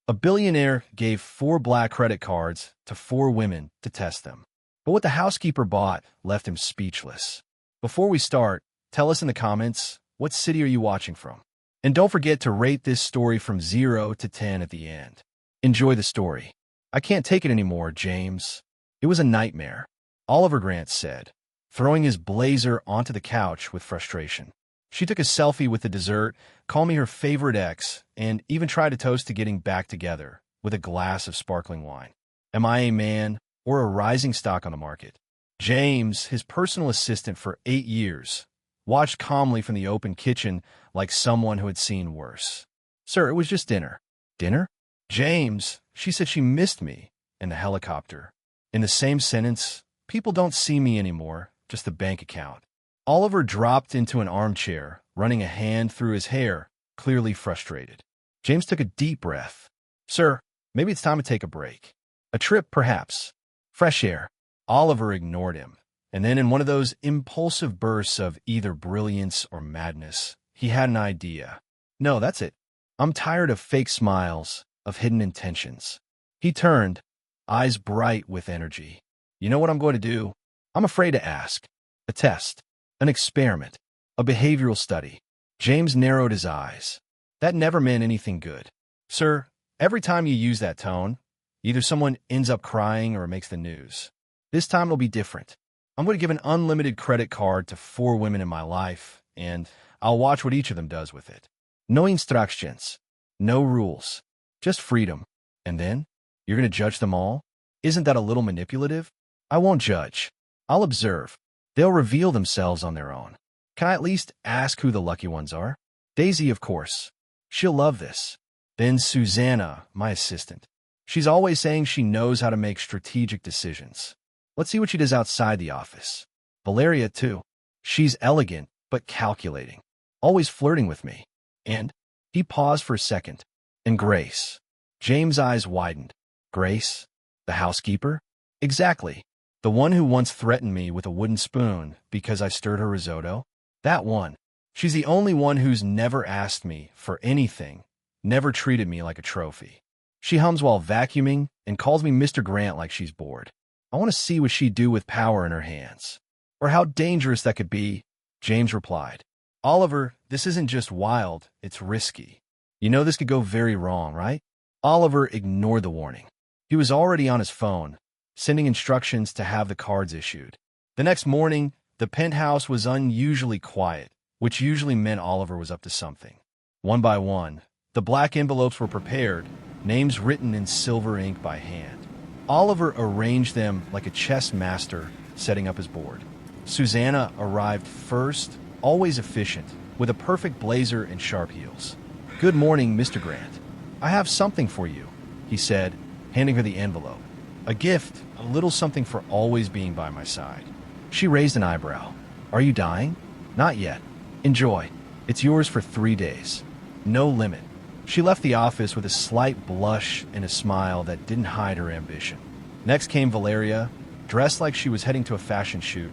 A billionaire gave 4 black credit cards to 4 women to test them. But what the housekeeper bought left him speechless. Before we start, tell us in the comments, what city are you watching from? And don't forget to rate this story from 0 to 10 at the end. Enjoy the story. I can't take it anymore, James. It was a nightmare, Oliver Grant said, throwing his blazer onto the couch with frustration. She took a selfie with the dessert, called me her favorite ex, and even tried to toast to getting back together with a glass of sparkling wine. Am I a man or a rising stock on the market? James, his personal assistant for 8 years, watched calmly from the open kitchen like someone who had seen worse. Sir, it was just dinner. Dinner? James, she said she missed me in the helicopter. In the same sentence, people don't see me anymore, just the bank account. Oliver dropped into an armchair, running a hand through his hair, clearly frustrated. James took a deep breath. Sir, maybe it's time to take a break. A trip, perhaps. Fresh air. Oliver ignored him, and then in one of those impulsive bursts of either brilliance or madness, he had an idea. No, that's it. I'm tired of fake smiles, of hidden intentions. He turned, eyes bright with energy. You know what I'm going to do? I'm afraid to ask. A test. An experiment. A behavioral study. James narrowed his eyes. That never meant anything good. Sir, every time you use that tone, either someone ends up crying or it makes the news. This time it'll be different. I'm going to give an unlimited credit card to 4 women in my life, and I'll watch what each of them does with it. No instructions. No rules. Just freedom. And then? You're going to judge them all? Isn't that a little manipulative? I won't judge. I'll observe. They'll reveal themselves on their own. Can I at least ask who the lucky ones are? Daisy, of course. She'll love this. Then Susanna, my assistant. She's always saying she knows how to make strategic decisions. Let's see what she does outside the office. Valeria, too. She's elegant, but calculating. Always flirting with me. And? He paused for a second. And Grace. James' eyes widened. Grace? The housekeeper? Exactly. The one who once threatened me with a wooden spoon because I stirred her risotto? That one. She's the only one who's never asked me for anything, never treated me like a trophy. She hums while vacuuming and calls me Mr. Grant like she's bored. I want to see what she'd do with power in her hands. Or how dangerous that could be, James replied. Oliver, this isn't just wild, it's risky. You know this could go very wrong, right? Oliver ignored the warning. He was already on his phone, sending instructions to have the cards issued. The next morning, the penthouse was unusually quiet, which usually meant Oliver was up to something. One by one, the black envelopes were prepared, names written in silver ink by hand. Oliver arranged them like a chess master setting up his board. Susanna arrived first, always efficient, with a perfect blazer and sharp heels. Good morning, Mr. Grant. I have something for you, he said, handing her the envelope. A gift, a little something for always being by my side. She raised an eyebrow. Are you dying? Not yet. Enjoy. It's yours for 3 days. No limit. She left the office with a slight blush and a smile that didn't hide her ambition. Next came Valeria, dressed like she was heading to a fashion shoot,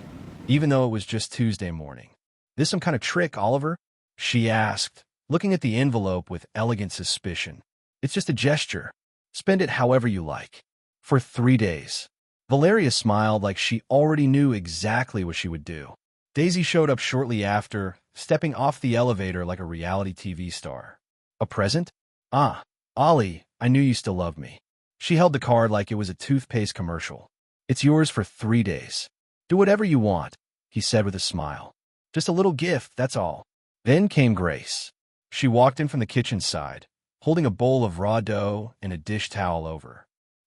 even though it was just Tuesday morning. This some kind of trick, Oliver? She asked, looking at the envelope with elegant suspicion. It's just a gesture. Spend it however you like. For 3 days. Valeria smiled like she already knew exactly what she would do. Daisy showed up shortly after, stepping off the elevator like a reality TV star. A present? Ah, Ollie, I knew you still loved me. She held the card like it was a toothpaste commercial. It's yours for 3 days. Do whatever you want, he said with a smile. Just a little gift, that's all. Then came Grace. She walked in from the kitchen side, holding a bowl of raw dough and a dish towel over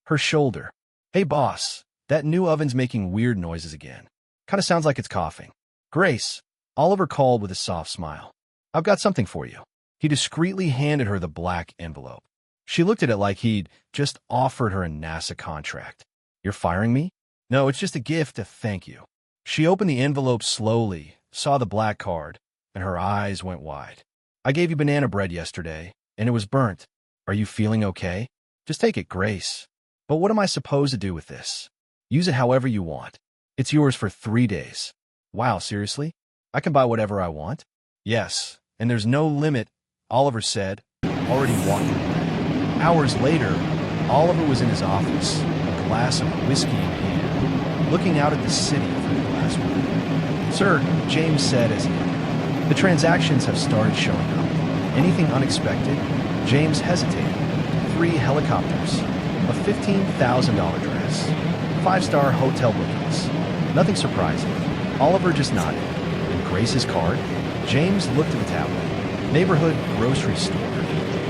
her shoulder. Hey, boss, that new oven's making weird noises again. Kind of sounds like it's coughing. Grace, Oliver called with a soft smile. I've got something for you. He discreetly handed her the black envelope. She looked at it like he'd just offered her a NASA contract. You're firing me? No, it's just a gift to thank you. She opened the envelope slowly, saw the black card, and her eyes went wide. I gave you banana bread yesterday, and it was burnt. Are you feeling okay? Just take it, Grace. But what am I supposed to do with this? Use it however you want. It's yours for 3 days. Wow, seriously? I can buy whatever I want? Yes, and there's no limit, Oliver said, already walking away. Hours later, Oliver was in his office, a glass of whiskey in hand, looking out at the city through the glass window. "Sir," James said as he entered, "the transactions have started showing up. Anything unexpected?" James hesitated. 3 helicopters, a $15,000 dress, 5-star hotel bookings. Nothing surprising. Oliver just nodded. "And Grace's card?" James looked at the tablet. "Neighborhood grocery store.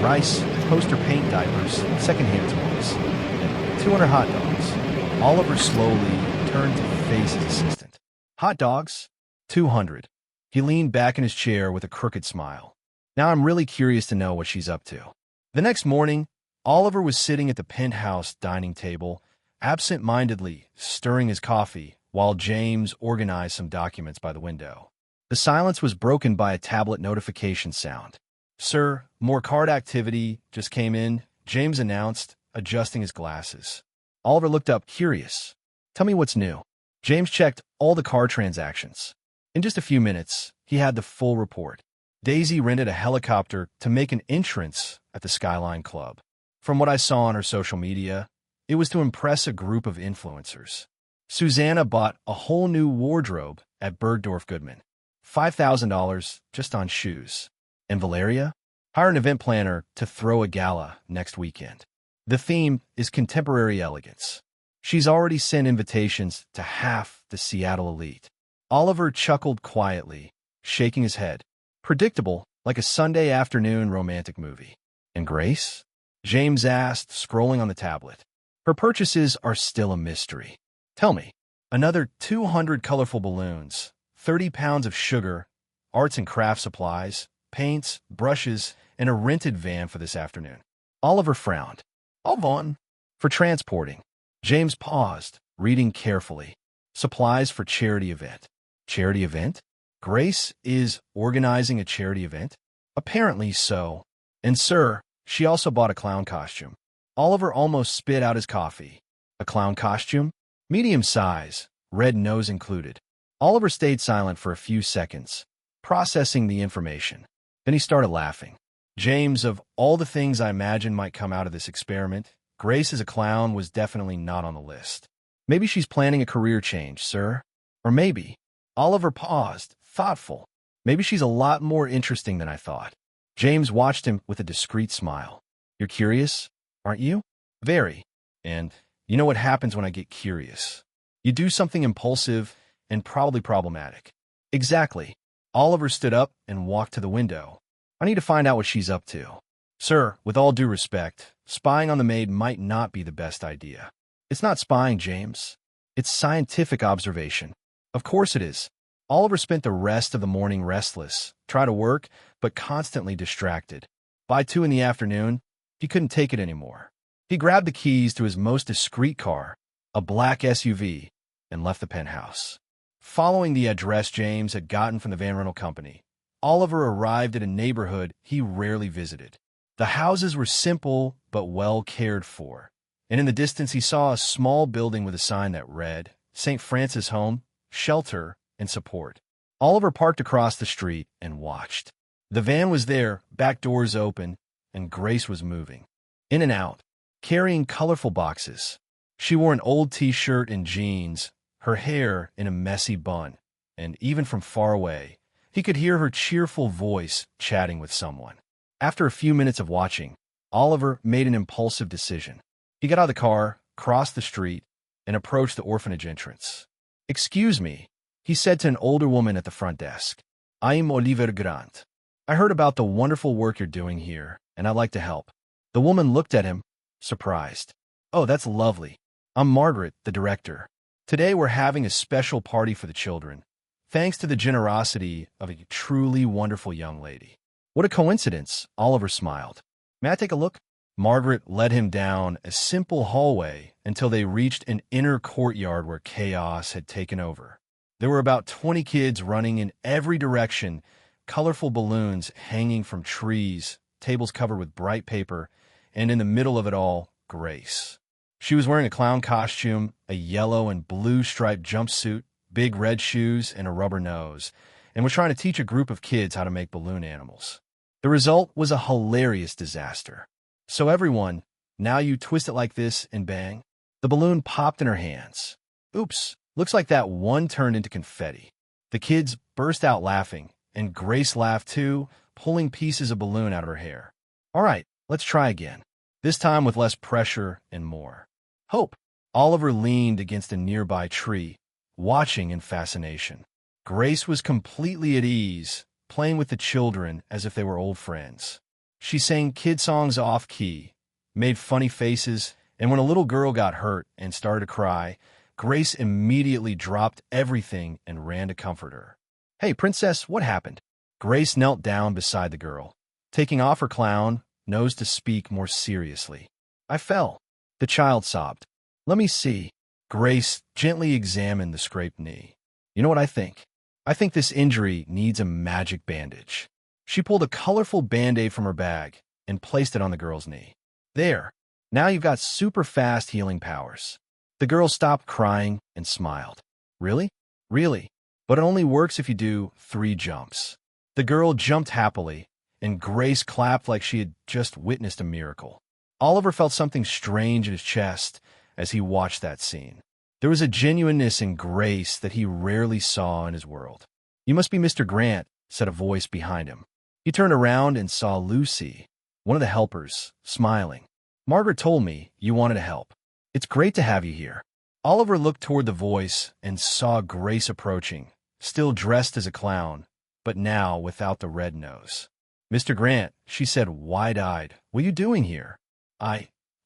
Rice, poster paint diapers, secondhand toys, and 200 hot dogs." Oliver slowly turned to face his assistant. "Hot dogs? 200. He leaned back in his chair with a crooked smile. "Now I'm really curious to know what she's up to." The next morning, Oliver was sitting at the penthouse dining table, absent-mindedly stirring his coffee while James organized some documents by the window. The silence was broken by a tablet notification sound. "Sir, more card activity just came in," James announced, adjusting his glasses. Oliver looked up, curious. "Tell me what's new." James checked all the card transactions. In just a few minutes, he had the full report. Daisy rented a helicopter to make an entrance at the Skyline Club. From what I saw on her social media, it was to impress a group of influencers. Susanna bought a whole new wardrobe at Bergdorf Goodman. $5,000 just on shoes. And Valeria? Hire an event planner to throw a gala next weekend. The theme is contemporary elegance. She's already sent invitations to half the Seattle elite. Oliver chuckled quietly, shaking his head. Predictable, like a Sunday afternoon romantic movie. "And Grace?" James asked, scrolling on the tablet. "Her purchases are still a mystery. Tell me." "Another 200 colorful balloons, 30 pounds of sugar, arts and craft supplies, paints, brushes, and a rented van for this afternoon." Oliver frowned. "All gone." "For transporting." James paused, reading carefully. "Supplies for charity event." "Charity event? Grace is organizing a charity event?" "Apparently so. And sir, she also bought a clown costume." Oliver almost spit out his coffee. "A clown costume?" "Medium size, red nose included." Oliver stayed silent for a few seconds, processing the information. Then he started laughing. "James, of all the things I imagined might come out of this experiment, Grace as a clown was definitely not on the list. Maybe she's planning a career change, sir. Or maybe—" Oliver paused, thoughtful. "Maybe she's a lot more interesting than I thought." James watched him with a discreet smile. "You're curious, aren't you?" "Very. And you know what happens when I get curious. You do something impulsive and probably problematic." "Exactly." Oliver stood up and walked to the window. "I need to find out what she's up to." "Sir, with all due respect, spying on the maid might not be the best idea." "It's not spying, James. It's scientific observation." "Of course it is." Oliver spent the rest of the morning restless, trying to work, but constantly distracted. By 2 in the afternoon, he couldn't take it anymore. He grabbed the keys to his most discreet car, a black SUV, and left the penthouse. Following the address James had gotten from the van rental company, Oliver arrived at a neighborhood he rarely visited. The houses were simple but well cared for, and in the distance he saw a small building with a sign that read, "St. Francis Home, Shelter, and Support." Oliver parked across the street and watched. The van was there, back doors open, and Grace was moving. In and out, carrying colorful boxes. She wore an old t-shirt and jeans, her hair in a messy bun, and even from far away, he could hear her cheerful voice chatting with someone. After a few minutes of watching, Oliver made an impulsive decision. He got out of the car, crossed the street, and approached the orphanage entrance. "Excuse me," he said to an older woman at the front desk. "I'm Oliver Grant. I heard about the wonderful work you're doing here, and I'd like to help." The woman looked at him, surprised. "Oh, that's lovely. I'm Margaret, the director. Today we're having a special party for the children, thanks to the generosity of a truly wonderful young lady." "What a coincidence," Oliver smiled. "May I take a look?" Margaret led him down a simple hallway until they reached an inner courtyard where chaos had taken over. There were about 20 kids running in every direction, colorful balloons hanging from trees, tables covered with bright paper, and in the middle of it all, Grace. She was wearing a clown costume, a yellow and blue striped jumpsuit, big red shoes, and a rubber nose, and was trying to teach a group of kids how to make balloon animals. The result was a hilarious disaster. So everyone, now you twist it like this and bang. The balloon popped in her hands. Oops, looks like that one turned into confetti. The kids burst out laughing, and Grace laughed too, pulling pieces of balloon out of her hair. All right, let's try again. This time with less pressure and more hope. Oliver leaned against a nearby tree, watching in fascination. Grace was completely at ease, playing with the children as if they were old friends. She sang kid songs off-key, made funny faces, and when a little girl got hurt and started to cry, Grace immediately dropped everything and ran to comfort her. Hey, princess, what happened? Grace knelt down beside the girl, taking off her clown nose to speak more seriously. I fell. The child sobbed. Let me see. Grace gently examined the scraped knee. You know what I think? I think this injury needs a magic bandage. She pulled a colorful Band-Aid from her bag and placed it on the girl's knee. There. Now you've got super fast healing powers. The girl stopped crying and smiled. Really? Really? But it only works if you do 3 jumps. The girl jumped happily, and Grace clapped like she had just witnessed a miracle. Oliver felt something strange in his chest as he watched that scene. There was a genuineness and grace that he rarely saw in his world. You must be Mr. Grant, said a voice behind him. He turned around and saw Lucy, one of the helpers, smiling. Margaret told me you wanted to help. It's great to have you here. Oliver looked toward the voice and saw Grace approaching, still dressed as a clown, but now without the red nose. Mr. Grant, she said wide-eyed, what are you doing here?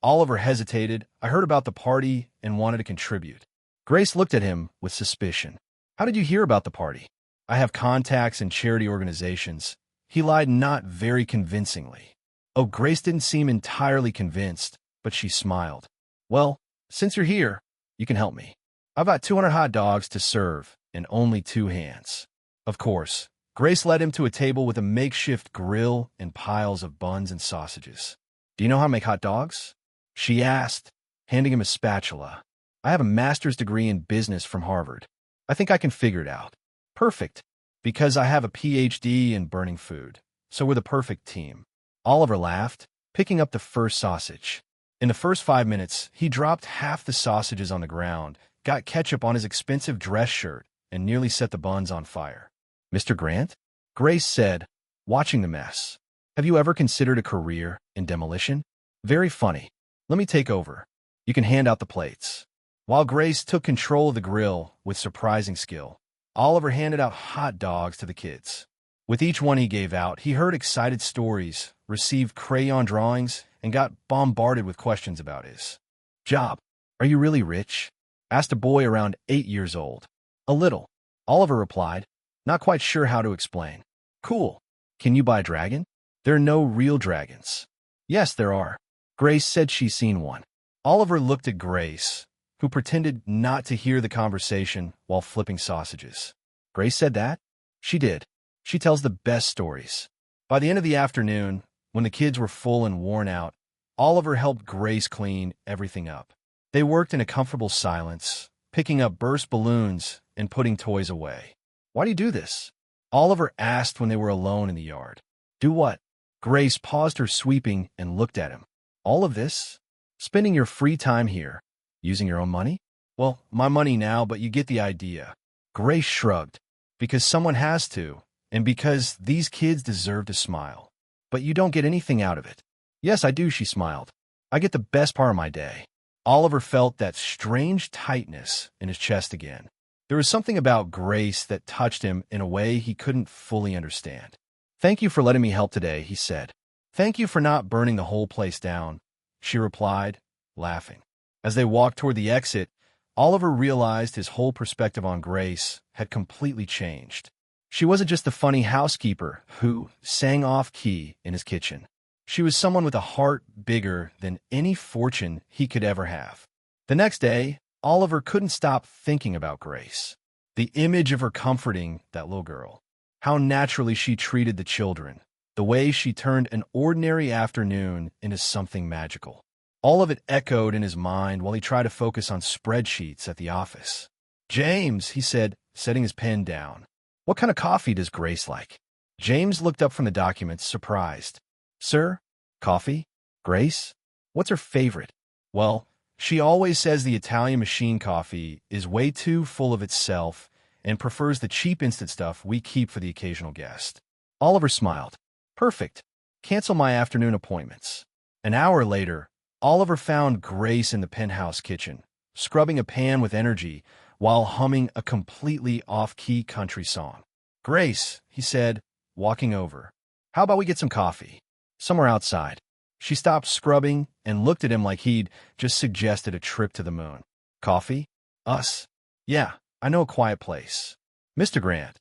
Oliver hesitated. I heard about the party and wanted to contribute. Grace looked at him with suspicion. How did you hear about the party? I have contacts in charity organizations. He lied not very convincingly. Oh, Grace didn't seem entirely convinced, but she smiled. Well, since you're here, you can help me. I've got 200 hot dogs to serve and only 2 hands. Of course, Grace led him to a table with a makeshift grill and piles of buns and sausages. Do you know how to make hot dogs? She asked, handing him a spatula. I have a master's degree in business from Harvard. I think I can figure it out. Perfect, because I have a PhD in burning food, so we're the perfect team. Oliver laughed, picking up the first sausage. In the first 5 minutes, he dropped half the sausages on the ground, got ketchup on his expensive dress shirt, and nearly set the buns on fire. Mr. Grant? Grace said, watching the mess. Have you ever considered a career in demolition? Very funny. Let me take over. You can hand out the plates. While Grace took control of the grill with surprising skill, Oliver handed out hot dogs to the kids. With each one he gave out, he heard excited stories, received crayon drawings, and got bombarded with questions about his job. Are you really rich? Asked a boy around 8 years old. A little. Oliver replied, not quite sure how to explain. Cool. Can you buy a dragon? There are no real dragons. Yes, there are. Grace said she's seen one. Oliver looked at Grace, who pretended not to hear the conversation while flipping sausages. Grace said that? She did. She tells the best stories. By the end of the afternoon, when the kids were full and worn out, Oliver helped Grace clean everything up. They worked in a comfortable silence, picking up burst balloons and putting toys away. Why do you do this? Oliver asked when they were alone in the yard. Do what? Grace paused her sweeping and looked at him. All of this? Spending your free time here? Using your own money? Well, my money now, but you get the idea. Grace shrugged. Because someone has to, and because these kids deserve to smile. But you don't get anything out of it. Yes, I do, she smiled. I get the best part of my day. Oliver felt that strange tightness in his chest again. There was something about Grace that touched him in a way he couldn't fully understand. Thank you for letting me help today, he said. Thank you for not burning the whole place down, she replied, laughing. As they walked toward the exit, Oliver realized his whole perspective on Grace had completely changed. She wasn't just the funny housekeeper who sang off-key in his kitchen. She was someone with a heart bigger than any fortune he could ever have. The next day, Oliver couldn't stop thinking about Grace. The image of her comforting that little girl. How naturally she treated the children. The way she turned an ordinary afternoon into something magical. All of it echoed in his mind while he tried to focus on spreadsheets at the office. James, he said, setting his pen down. What kind of coffee does Grace like? James looked up from the documents, surprised. Sir? Coffee? Grace? What's her favorite? Well, she always says the Italian machine coffee is way too full of itself and prefers the cheap instant stuff we keep for the occasional guest. Oliver smiled. Perfect. Cancel my afternoon appointments. An hour later, Oliver found Grace in the penthouse kitchen, scrubbing a pan with energy while humming a completely off-key country song. Grace, he said, walking over. How about we get some coffee? Somewhere outside. She stopped scrubbing and looked at him like he'd just suggested a trip to the moon. Coffee? Us? Yeah, I know a quiet place. Mr. Grant,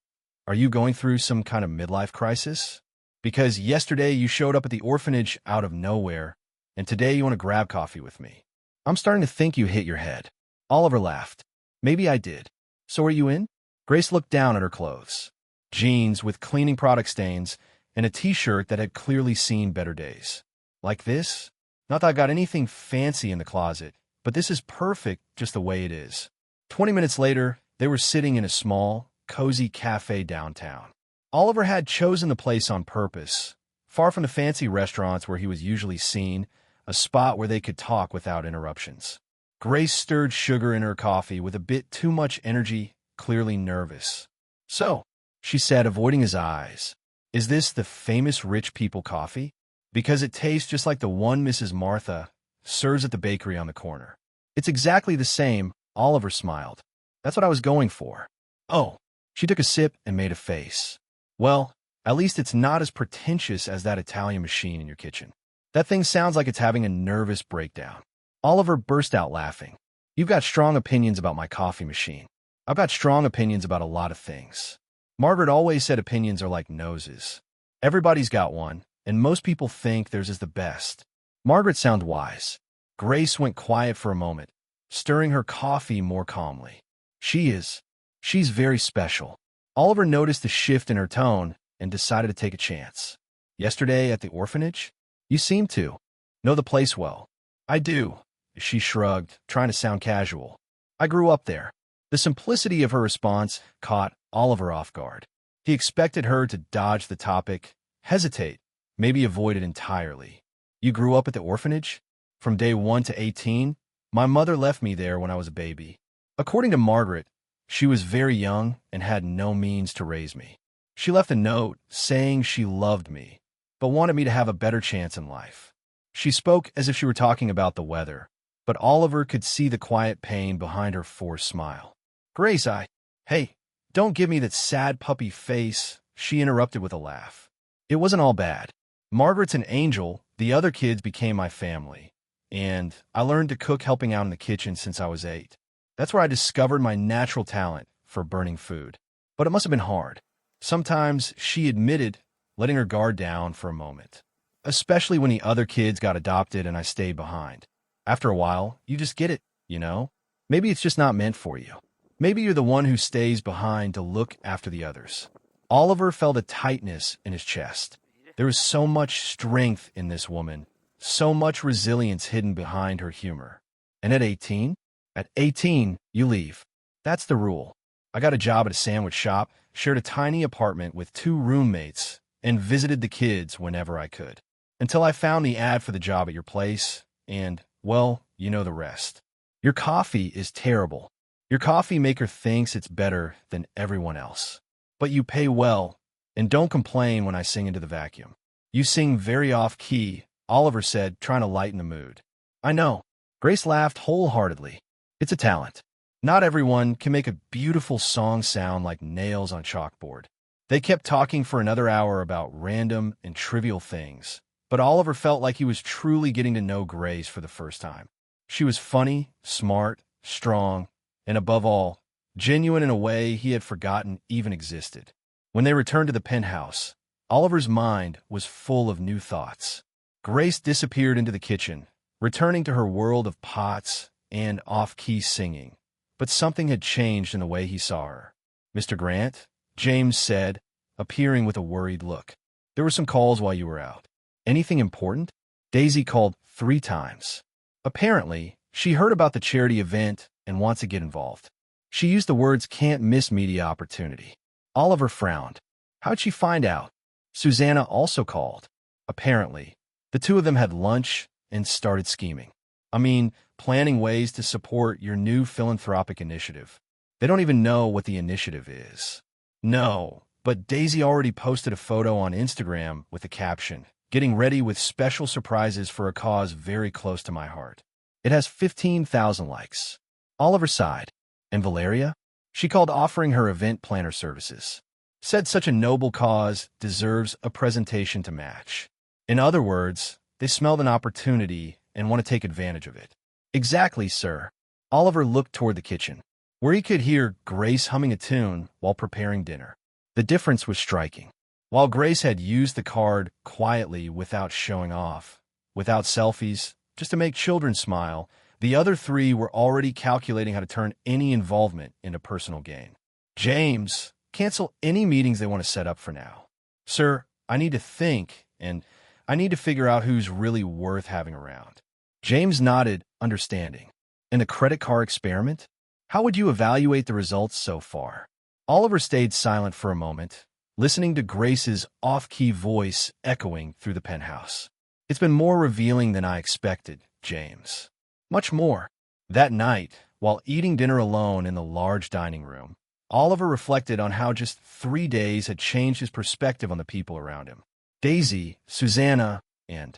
are you going through some kind of midlife crisis? Because yesterday you showed up at the orphanage out of nowhere, and today you want to grab coffee with me. I'm starting to think you hit your head. Oliver laughed. Maybe I did. So are you in? Grace looked down at her clothes. Jeans with cleaning product stains and a t-shirt that had clearly seen better days. Like this? Not that I got anything fancy in the closet, but this is perfect just the way it is. 20 minutes later, they were sitting in a small, cozy cafe downtown. Oliver had chosen the place on purpose, far from the fancy restaurants where he was usually seen, a spot where they could talk without interruptions. Grace stirred sugar in her coffee with a bit too much energy, clearly nervous. So, she said, avoiding his eyes, is this the famous rich people coffee? Because it tastes just like the one Mrs. Martha serves at the bakery on the corner. It's exactly the same, Oliver smiled. That's what I was going for. Oh, she took a sip and made a face. Well, at least it's not as pretentious as that Italian machine in your kitchen. That thing sounds like it's having a nervous breakdown. Oliver burst out laughing. You've got strong opinions about my coffee machine. I've got strong opinions about a lot of things. Margaret always said opinions are like noses. Everybody's got one, and most people think theirs is the best. Margaret sounded wise. Grace went quiet for a moment, stirring her coffee more calmly. She's very special. Oliver noticed the shift in her tone and decided to take a chance. Yesterday at the orphanage? You seem to know the place well. I do, she shrugged, trying to sound casual. I grew up there. The simplicity of her response caught Oliver off guard. He expected her to dodge the topic, hesitate, maybe avoid it entirely. You grew up at the orphanage? From day 1 to 18? My mother left me there when I was a baby. According to Margaret, she was very young and had no means to raise me. She left a note saying she loved me, but wanted me to have a better chance in life. She spoke as if she were talking about the weather, but Oliver could see the quiet pain behind her forced smile. Grace, Hey, don't give me that sad puppy face, she interrupted with a laugh. It wasn't all bad. Margaret's an angel, the other kids became my family, and I learned to cook helping out in the kitchen since I was 8. That's where I discovered my natural talent for burning food. But it must have been hard. Sometimes, she admitted, letting her guard down for a moment. Especially when the other kids got adopted and I stayed behind. After a while, you just get it, you know? Maybe it's just not meant for you. Maybe you're the one who stays behind to look after the others. Oliver felt a tightness in his chest. There was so much strength in this woman, so much resilience hidden behind her humor. And at 18? At 18, you leave. That's the rule. I got a job at a sandwich shop, shared a tiny apartment with 2 roommates, and visited the kids whenever I could. Until I found the ad for the job at your place, and, well, you know the rest. Your coffee is terrible. Your coffee maker thinks it's better than everyone else. But you pay well, and don't complain when I sing into the vacuum. You sing very off-key, Oliver said, trying to lighten the mood. I know. Grace laughed wholeheartedly. It's a talent. Not everyone can make a beautiful song sound like nails on chalkboard. They kept talking for another hour about random and trivial things, but Oliver felt like he was truly getting to know Grace for the first time. She was funny, smart, strong, and above all, genuine in a way he had forgotten even existed. When they returned to the penthouse, Oliver's mind was full of new thoughts. Grace disappeared into the kitchen, returning to her world of pots and off-key singing. But something had changed in the way he saw her. Mr. Grant, James said, appearing with a worried look. There were some calls while you were out. Anything important? Daisy called 3 times. Apparently, she heard about the charity event and wants to get involved. She used the words can't miss media opportunity. Oliver frowned. How'd she find out? Susanna also called. Apparently. The two of them had lunch and started scheming. I mean, planning ways to support your new philanthropic initiative. They don't even know what the initiative is. No, but Daisy already posted a photo on Instagram with the caption, "Getting ready with special surprises for a cause very close to my heart." It has 15,000 likes. Oliver sighed. And Valeria? She called offering her event planner services. Said such a noble cause deserves a presentation to match. In other words, they smelled an opportunity and want to take advantage of it. Exactly, sir. Oliver looked toward the kitchen, where he could hear Grace humming a tune while preparing dinner. The difference was striking. While Grace had used the card quietly without showing off, without selfies, just to make children smile, the other three were already calculating how to turn any involvement into personal gain. James, cancel any meetings they want to set up for now. Sir, I need to think, and I need to figure out who's really worth having around. James nodded, understanding. And the credit card experiment? How would you evaluate the results so far? Oliver stayed silent for a moment, listening to Grace's off-key voice echoing through the penthouse. It's been more revealing than I expected, James. Much more. That night, while eating dinner alone in the large dining room, Oliver reflected on how just 3 days had changed his perspective on the people around him. Daisy, Susanna, and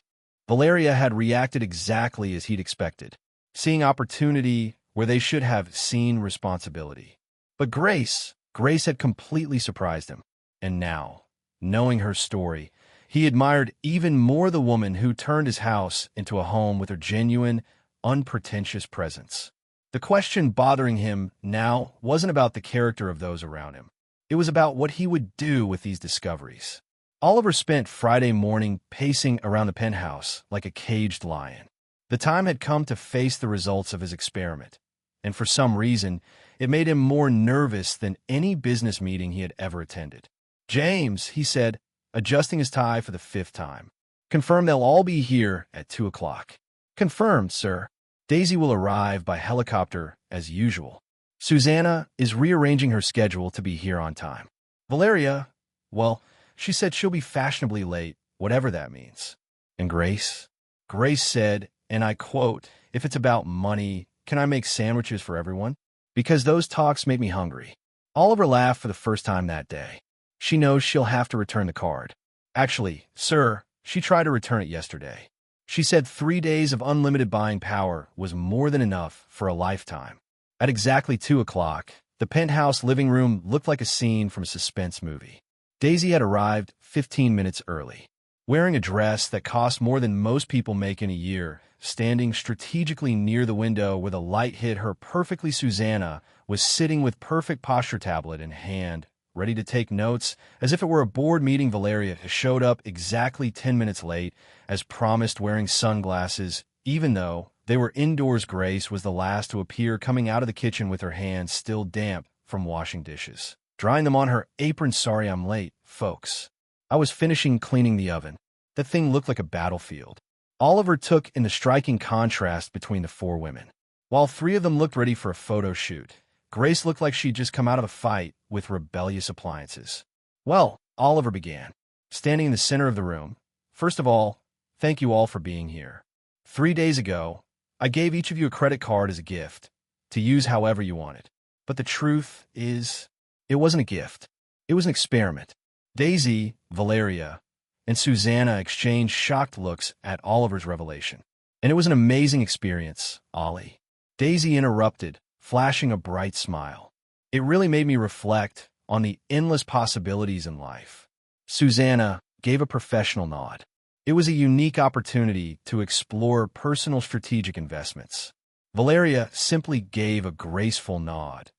Valeria had reacted exactly as he'd expected, seeing opportunity where they should have seen responsibility. But Grace had completely surprised him. And now, knowing her story, he admired even more the woman who turned his house into a home with her genuine, unpretentious presence. The question bothering him now wasn't about the character of those around him. It was about what he would do with these discoveries. Oliver spent Friday morning pacing around the penthouse like a caged lion. The time had come to face the results of his experiment, and for some reason, it made him more nervous than any business meeting he had ever attended. "James," he said, adjusting his tie for the 5th time. "Confirm they'll all be here at 2 o'clock. "Confirmed, sir. Daisy will arrive by helicopter as usual. Susanna is rearranging her schedule to be here on time. Valeria, well, she said she'll be fashionably late, whatever that means." And Grace? Grace said, and I quote, "If it's about money, can I make sandwiches for everyone? Because those talks make me hungry." Oliver laughed for the first time that day. She knows she'll have to return the card. Actually, sir, she tried to return it yesterday. She said 3 days of unlimited buying power was more than enough for a lifetime. At exactly 2 o'clock, the penthouse living room looked like a scene from a suspense movie. Daisy had arrived 15 minutes early, wearing a dress that cost more than most people make in a year, standing strategically near the window where the light hit her perfectly. Susanna was sitting with perfect posture tablet in hand, ready to take notes, as if it were a board meeting. Valeria showed up exactly 10 minutes late, as promised, wearing sunglasses, even though they were indoors. Grace was the last to appear, coming out of the kitchen with her hands still damp from washing dishes, drying them on her apron. "Sorry I'm late, folks. I was finishing cleaning the oven." That thing looked like a battlefield. Oliver took in the striking contrast between the 4 women. While 3 of them looked ready for a photo shoot, Grace looked like she'd just come out of a fight with rebellious appliances. "Well," Oliver began, standing in the center of the room, "first of all, thank you all for being here. 3 days ago, I gave each of you a credit card as a gift, to use however you wanted. But the truth is, it wasn't a gift. It was an experiment." Daisy, Valeria, and Susanna exchanged shocked looks at Oliver's revelation. "And it was an amazing experience, Ollie." Daisy interrupted, flashing a bright smile. "It really made me reflect on the endless possibilities in life." Susanna gave a professional nod. "It was a unique opportunity to explore personal strategic investments." Valeria simply gave a graceful nod,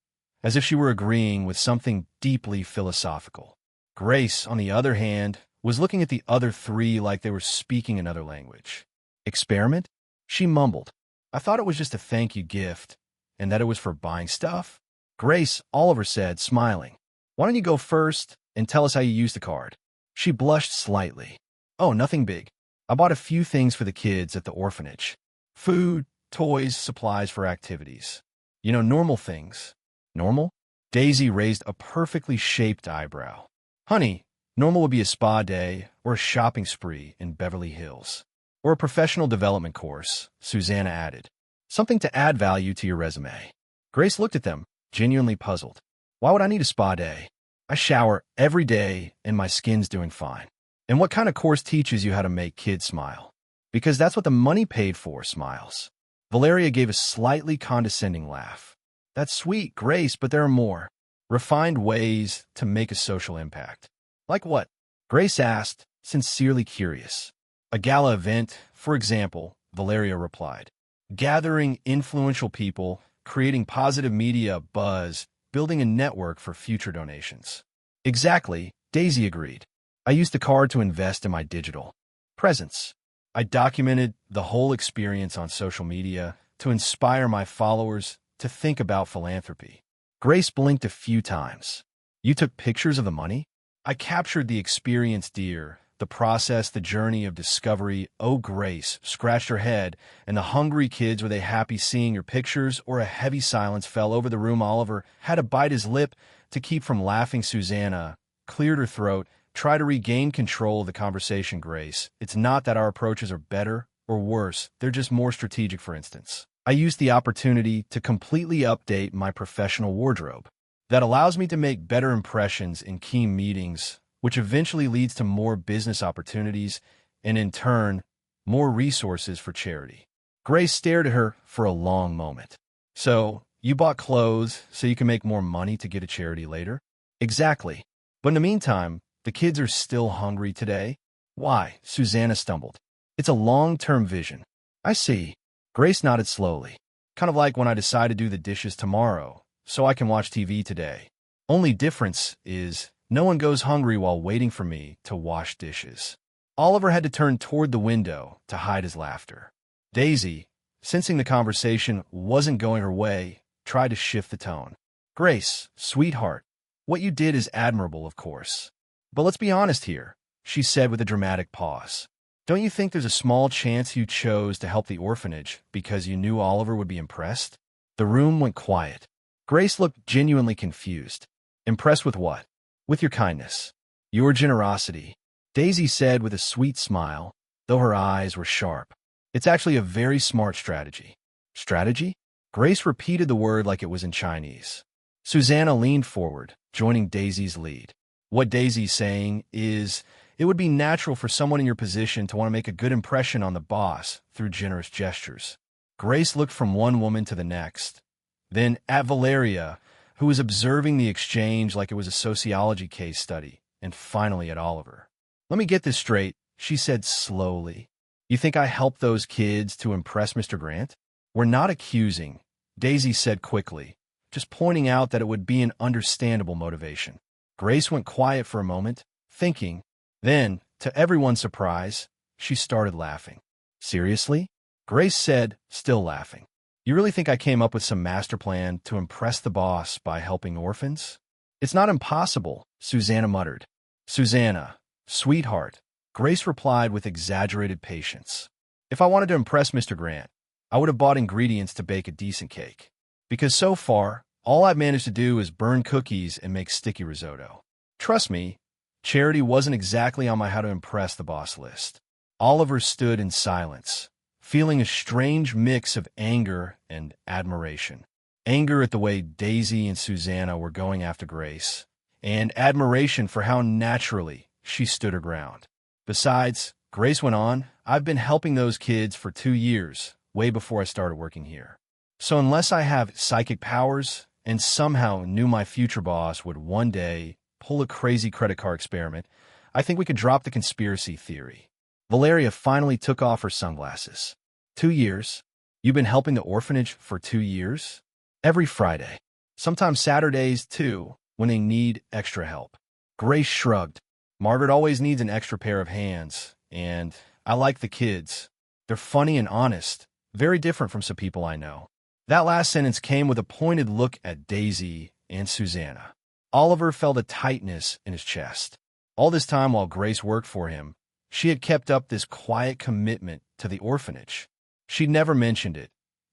as if she were agreeing with something deeply philosophical. Grace, on the other hand, was looking at the other 3 like they were speaking another language. "Experiment?" She mumbled. "I thought it was just a thank you gift, and that it was for buying stuff." "Grace," Oliver said, smiling, "why don't you go first and tell us how you used the card?" She blushed slightly. "Oh, nothing big. I bought a few things for the kids at the orphanage. Food, toys, supplies for activities. You know, normal things." "Normal?" Daisy raised a perfectly shaped eyebrow. "Honey, normal would be a spa day or a shopping spree in Beverly Hills." Or a professional development course, Susanna added. Something to add value to your resume. Grace looked at them, genuinely puzzled. Why would I need a spa day? I shower every day and my skin's doing fine. And what kind of course teaches you how to make kids smile? Because that's what the money paid for, smiles. Valeria gave a slightly condescending laugh. That's sweet, Grace, but there are more. Refined ways to make a social impact. Like what? Grace asked, sincerely curious. A gala event, for example, Valeria replied. Gathering influential people, creating positive media buzz, building a network for future donations. Exactly, Daisy agreed. I used the card to invest in my digital presence. I documented the whole experience on social media to inspire my followers to think about philanthropy. Grace blinked a few times. You took pictures of the money? I captured the experience, dear. The process, the journey of discovery. Oh, Grace scratched her head, and the hungry kids, were they happy seeing your pictures, or a heavy silence fell over the room? Oliver had to bite his lip to keep from laughing. Susanna cleared her throat, tried to regain control of the conversation. Grace, it's not that our approaches are better or worse, they're just more strategic. For instance, I used the opportunity to completely update my professional wardrobe. That allows me to make better impressions in key meetings, which eventually leads to more business opportunities and, in turn, more resources for charity. Grace stared at her for a long moment. So, you bought clothes so you can make more money to get a charity later? Exactly. But in the meantime, the kids are still hungry today? Why? Susanna stumbled. It's a long-term vision. I see. Grace nodded slowly. Kind of like when I decide to do the dishes tomorrow, so I can watch TV today. Only difference is, no one goes hungry while waiting for me to wash dishes. Oliver had to turn toward the window to hide his laughter. Daisy, sensing the conversation wasn't going her way, tried to shift the tone. Grace, sweetheart, what you did is admirable, of course. But let's be honest here, she said with a dramatic pause. Don't you think there's a small chance you chose to help the orphanage because you knew Oliver would be impressed? The room went quiet. Grace looked genuinely confused. Impressed with what? With your kindness. Your generosity, Daisy said with a sweet smile, though her eyes were sharp. It's actually a very smart strategy. Strategy? Grace repeated the word like it was in Chinese. Susanna leaned forward, joining Daisy's lead. What Daisy's saying is, it would be natural for someone in your position to want to make a good impression on the boss through generous gestures. Grace looked from one woman to the next, then at Valeria, who was observing the exchange like it was a sociology case study, and finally at Oliver. Let me get this straight, she said slowly. You think I helped those kids to impress Mr. Grant? We're not accusing, Daisy said quickly, just pointing out that it would be an understandable motivation. Grace went quiet for a moment, thinking. Then, to everyone's surprise, she started laughing. Seriously? Grace said, still laughing. You really think I came up with some master plan to impress the boss by helping orphans? It's not impossible, Susanna muttered. Susanna, sweetheart, Grace replied with exaggerated patience. If I wanted to impress Mr. Grant, I would have bought ingredients to bake a decent cake. Because so far, all I've managed to do is burn cookies and make sticky risotto. Trust me, charity wasn't exactly on my how to impress the boss list. Oliver stood in silence, feeling a strange mix of anger and admiration. Anger at the way Daisy and Susanna were going after Grace, and admiration for how naturally she stood her ground. Besides, Grace went on, I've been helping those kids for 2 years, way before I started working here. So unless I have psychic powers and somehow knew my future boss would one day pull a crazy credit card experiment, I think we could drop the conspiracy theory. Valeria finally took off her sunglasses. 2 years? You've been helping the orphanage for 2 years? Every Friday. Sometimes Saturdays, too, when they need extra help. Grace shrugged. Margaret always needs an extra pair of hands, and I like the kids. They're funny and honest, very different from some people I know. That last sentence came with a pointed look at Daisy and Susanna. Oliver felt a tightness in his chest. All this time while Grace worked for him, she had kept up this quiet commitment to the orphanage. She'd never mentioned it,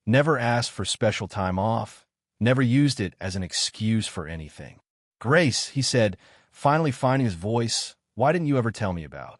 never asked for special time off, never used it as an excuse for anything. Grace, he said, finally finding his voice, why didn't you ever tell me about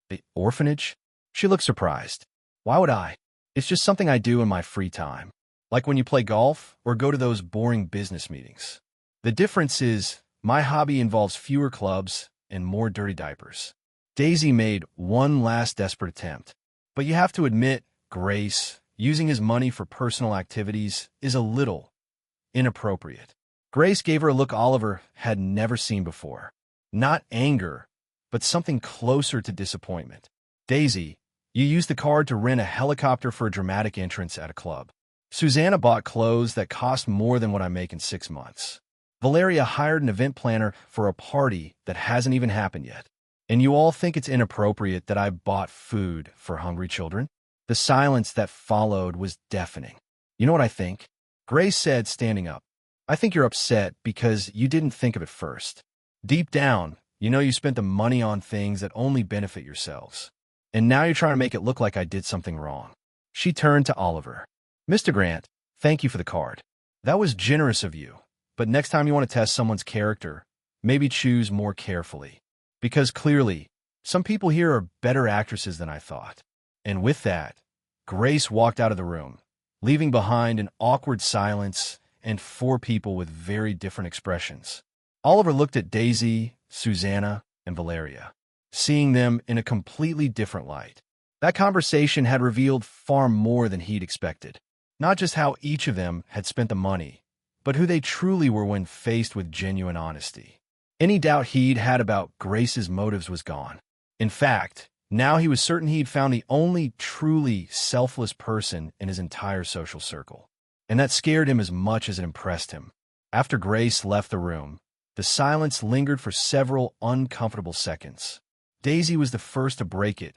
the orphanage? She looked surprised. Why would I? It's just something I do in my free time. Like when you play golf or go to those boring business meetings. The difference is, my hobby involves fewer clubs and more dirty diapers. Daisy made one last desperate attempt. But you have to admit, Grace, using his money for personal activities is a little inappropriate. Grace gave her a look Oliver had never seen before. Not anger, but something closer to disappointment. Daisy, you used the card to rent a helicopter for a dramatic entrance at a club. Susanna bought clothes that cost more than what I make in 6 months. Valeria hired an event planner for a party that hasn't even happened yet. And you all think it's inappropriate that I bought food for hungry children? The silence that followed was deafening. You know what I think? Grace said, standing up. I think you're upset because you didn't think of it first. Deep down, you know you spent the money on things that only benefit yourselves. And now you're trying to make it look like I did something wrong. She turned to Oliver. Mr. Grant, thank you for the card. That was generous of you. But next time you want to test someone's character, maybe choose more carefully. Because clearly, some people here are better actresses than I thought. And with that, Grace walked out of the room, leaving behind an awkward silence and 4 people with very different expressions. Oliver looked at Daisy, Susanna, and Valeria, seeing them in a completely different light. That conversation had revealed far more than he'd expected. Not just how each of them had spent the money, but who they truly were when faced with genuine honesty. Any doubt he'd had about Grace's motives was gone. In fact, now he was certain he'd found the only truly selfless person in his entire social circle. And that scared him as much as it impressed him. After Grace left the room, the silence lingered for several uncomfortable seconds. Daisy was the first to break it,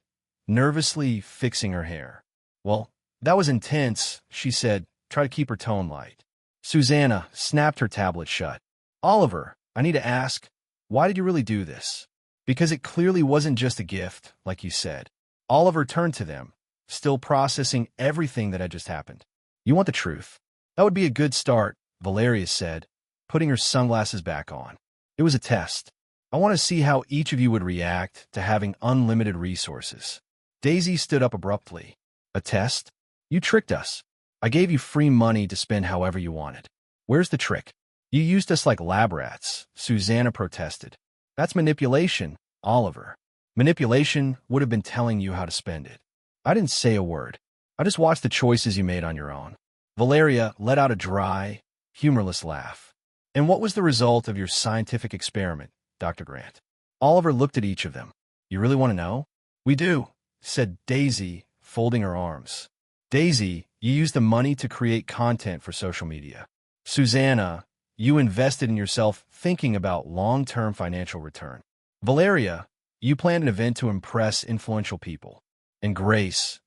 nervously fixing her hair. Well, that was intense, she said, try to keep her tone light. Susanna snapped her tablet shut. Oliver, I need to ask, why did you really do this? Because it clearly wasn't just a gift, like you said. Oliver turned to them, still processing everything that had just happened. You want the truth? That would be a good start, Valeria said, putting her sunglasses back on. It was a test. I want to see how each of you would react to having unlimited resources. Daisy stood up abruptly. A test? You tricked us. I gave you free money to spend however you wanted. Where's the trick? You used us like lab rats, Susanna protested. That's manipulation, Oliver. Manipulation would have been telling you how to spend it. I didn't say a word. I just watched the choices you made on your own. Valeria let out a dry, humorless laugh. And what was the result of your scientific experiment, Dr. Grant? Oliver looked at each of them. You really want to know? We do, said Daisy, folding her arms. Daisy, you used the money to create content for social media. Susanna, you invested in yourself thinking about long-term financial return. Valeria, you planned an event to impress influential people. And Grace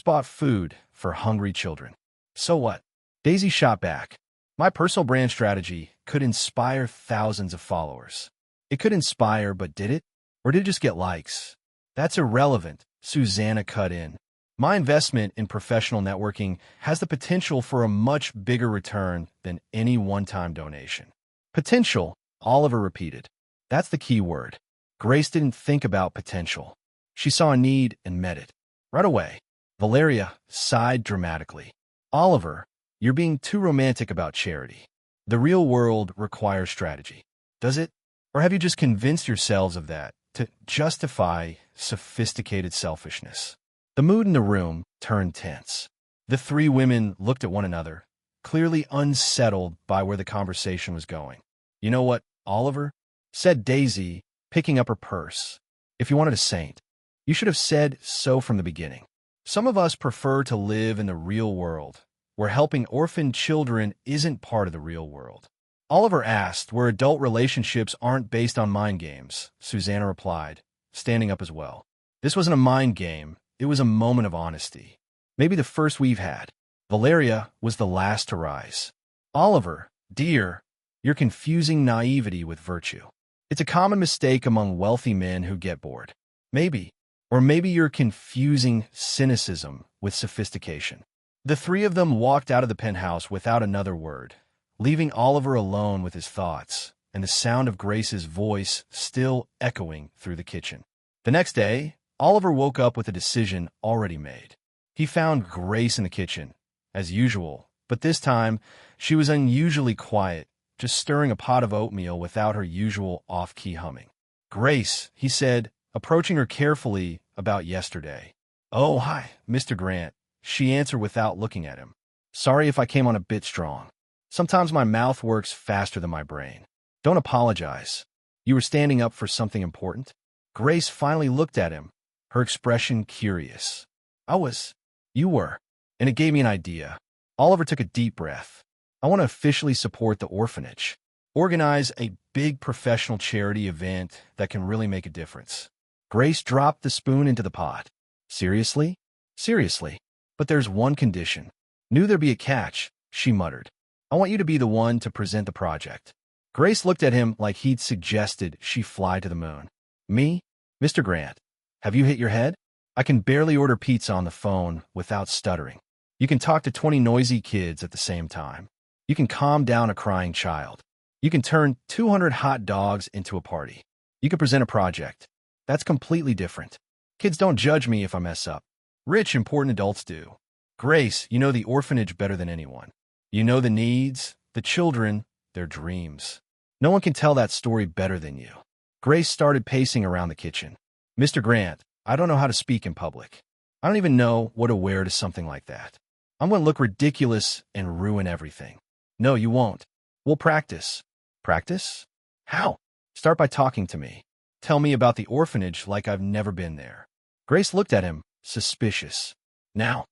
bought food for hungry children. So what? Daisy shot back. My personal brand strategy could inspire thousands of followers. It could inspire, but did it? Or did it just get likes? That's irrelevant, Susanna cut in. My investment in professional networking has the potential for a much bigger return than any one-time donation. Potential, Oliver repeated. That's the key word. Grace didn't think about potential. She saw a need and met it. Right away. Valeria sighed dramatically. Oliver, you're being too romantic about charity. The real world requires strategy. Does it? Or have you just convinced yourselves of that to justify sophisticated selfishness? The mood in the room turned tense. The 3 women looked at one another, clearly unsettled by where the conversation was going. You know what, Oliver? Said Daisy, picking up her purse. If you wanted a saint, you should have said so from the beginning. Some of us prefer to live in the real world, where helping orphaned children isn't part of the real world. Oliver asked where adult relationships aren't based on mind games, Susanna replied, standing up as well. This wasn't a mind game, it was a moment of honesty. Maybe the first we've had. Valeria was the last to rise. Oliver, dear, you're confusing naivety with virtue. It's a common mistake among wealthy men who get bored. Maybe. Or maybe you're confusing cynicism with sophistication. The 3 of them walked out of the penthouse without another word, leaving Oliver alone with his thoughts and the sound of Grace's voice still echoing through the kitchen. The next day, Oliver woke up with a decision already made. He found Grace in the kitchen, as usual, but this time she was unusually quiet, just stirring a pot of oatmeal without her usual off-key humming. "Grace," he said, approaching her carefully, "about yesterday." "Oh, hi, Mr. Grant," she answered without looking at him. "Sorry if I came on a bit strong. Sometimes my mouth works faster than my brain. Don't apologize. You were standing up for something important?" Grace finally looked at him, her expression curious. "I was. You were." And it gave me an idea. Oliver took a deep breath. "I want to officially support the orphanage. Organize a big professional charity event that can really make a difference." Grace dropped the spoon into the pot. "Seriously?" "Seriously. But there's one condition." "Knew there'd be a catch," she muttered. "I want you to be the one to present the project." Grace looked at him like he'd suggested she fly to the moon. "Me? Mr. Grant, have you hit your head? I can barely order pizza on the phone without stuttering. You can talk to 20 noisy kids at the same time. You can calm down a crying child. You can turn 200 hot dogs into a party. You can present a project. That's completely different. Kids don't judge me if I mess up. Rich, important adults do. Grace, you know the orphanage better than anyone. You know the needs, the children, their dreams. No one can tell that story better than you." Grace started pacing around the kitchen. "Mr. Grant, I don't know how to speak in public. I don't even know what to wear to something like that. I'm going to look ridiculous and ruin everything." "No, you won't. We'll practice." "Practice? How?" "Start by talking to me. Tell me about the orphanage like I've never been there." Grace looked at him, suspicious. Now.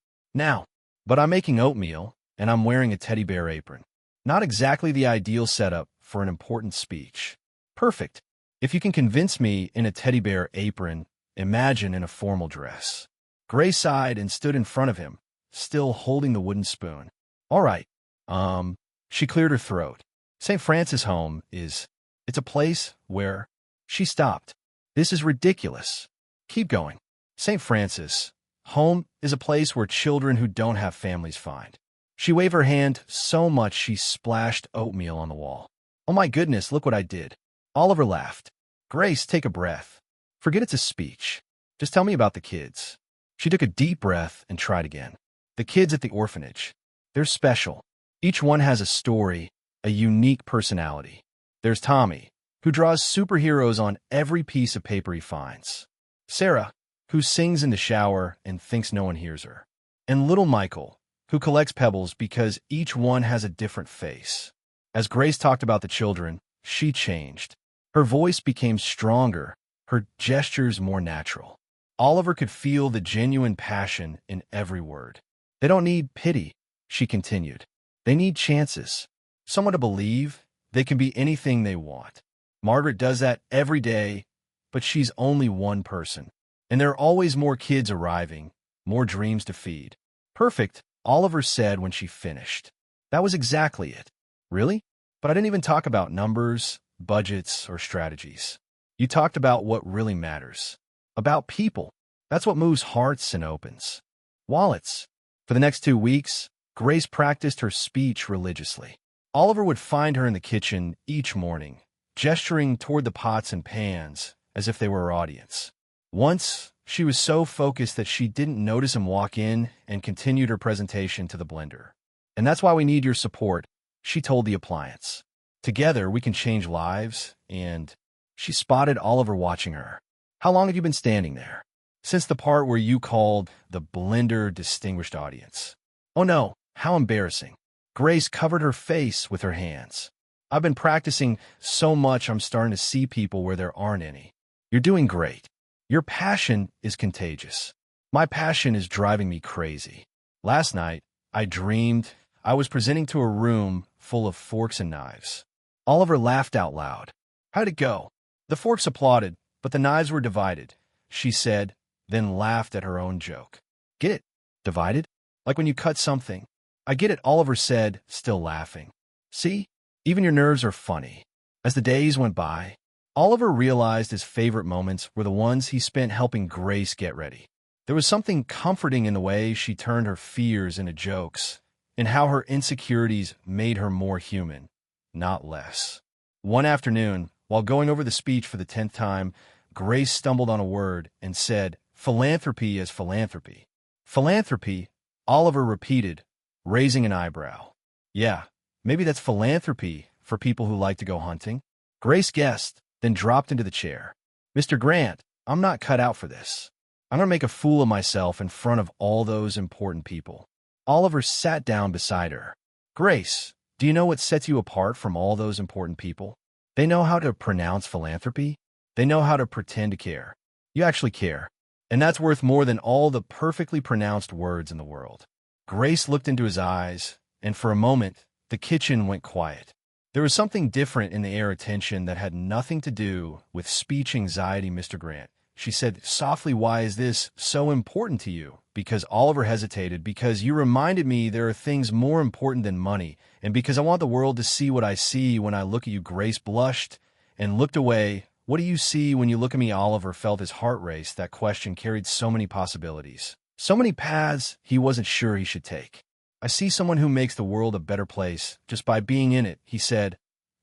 But I'm making oatmeal, and I'm wearing a teddy bear apron. Not exactly the ideal setup for an important speech. Perfect. If you can convince me in a teddy bear apron, imagine in a formal dress." Grace sighed and stood in front of him, still holding the wooden spoon. "All right. She cleared her throat. "St. Francis' home it's a place where—" She stopped. "This is ridiculous. Keep going. St. Francis' home is a place where children who don't have families find." She waved her hand so much she splashed oatmeal on the wall. "Oh my goodness, look what I did." Oliver laughed. "Grace, take a breath. Forget it's a speech. Just tell me about the kids." She took a deep breath and tried again. "The kids at the orphanage. They're special. Each one has a story, a unique personality. There's Tommy, who draws superheroes on every piece of paper he finds. Sarah, who sings in the shower and thinks no one hears her. And little Michael, who collects pebbles because each one has a different face." As Grace talked about the children, she changed. Her voice became stronger, her gestures more natural. Oliver could feel the genuine passion in every word. "They don't need pity," she continued. "They need chances. Someone to believe they can be anything they want. Margaret does that every day, but she's only one person. And there are always more kids arriving, more dreams to feed." "Perfect," Oliver said when she finished. "That was exactly it." "Really? But I didn't even talk about numbers, budgets, or strategies. You talked about what really matters. About people. That's what moves hearts and opens wallets." For the next 2 weeks, Grace practiced her speech religiously. Oliver would find her in the kitchen each morning, gesturing toward the pots and pans as if they were her audience. Once, she was so focused that she didn't notice him walk in and continued her presentation to the blender. "And that's why we need your support," she told the appliance. "Together, we can change lives, and—" She spotted Oliver watching her. "How long have you been standing there?" "Since the part where you called the blender distinguished audience." "Oh no, how embarrassing." Grace covered her face with her hands. "I've been practicing so much I'm starting to see people where there aren't any." "You're doing great. Your passion is contagious. My passion is driving me crazy. Last night, I dreamed I was presenting to a room full of forks and knives." Oliver laughed out loud. "How'd it go?" "The forks applauded, but the knives were divided," she said, then laughed at her own joke. "Get it? Divided? Like when you cut something." "I get it," Oliver said, still laughing. "See? Even your nerves are funny." As the days went by, Oliver realized his favorite moments were the ones he spent helping Grace get ready. There was something comforting in the way she turned her fears into jokes, and how her insecurities made her more human, not less. One afternoon, while going over the speech for the 10th time, Grace stumbled on a word and said, "Philanthropy is philanthropy." Philanthropy, Oliver repeated, raising an eyebrow. Yeah, maybe that's philanthropy for people who like to go hunting. Grace guessed, then dropped into the chair. Mr. Grant, I'm not cut out for this. I'm going to make a fool of myself in front of all those important people. Oliver sat down beside her. Grace, do you know what sets you apart from all those important people? They know how to pronounce philanthropy. They know how to pretend to care. You actually care. And that's worth more than all the perfectly pronounced words in the world. Grace looked into his eyes, and for a moment, the kitchen went quiet. There was something different in the air of tension that had nothing to do with speech anxiety, Mr. Grant. She said softly, why is this so important to you? Because Oliver hesitated, because you reminded me there are things more important than money, and because I want the world to see what I see when I look at you. Grace blushed and looked away. What do you see when you look at me? Oliver felt his heart race. That question carried so many possibilities, so many paths he wasn't sure he should take. I see someone who makes the world a better place just by being in it, he said.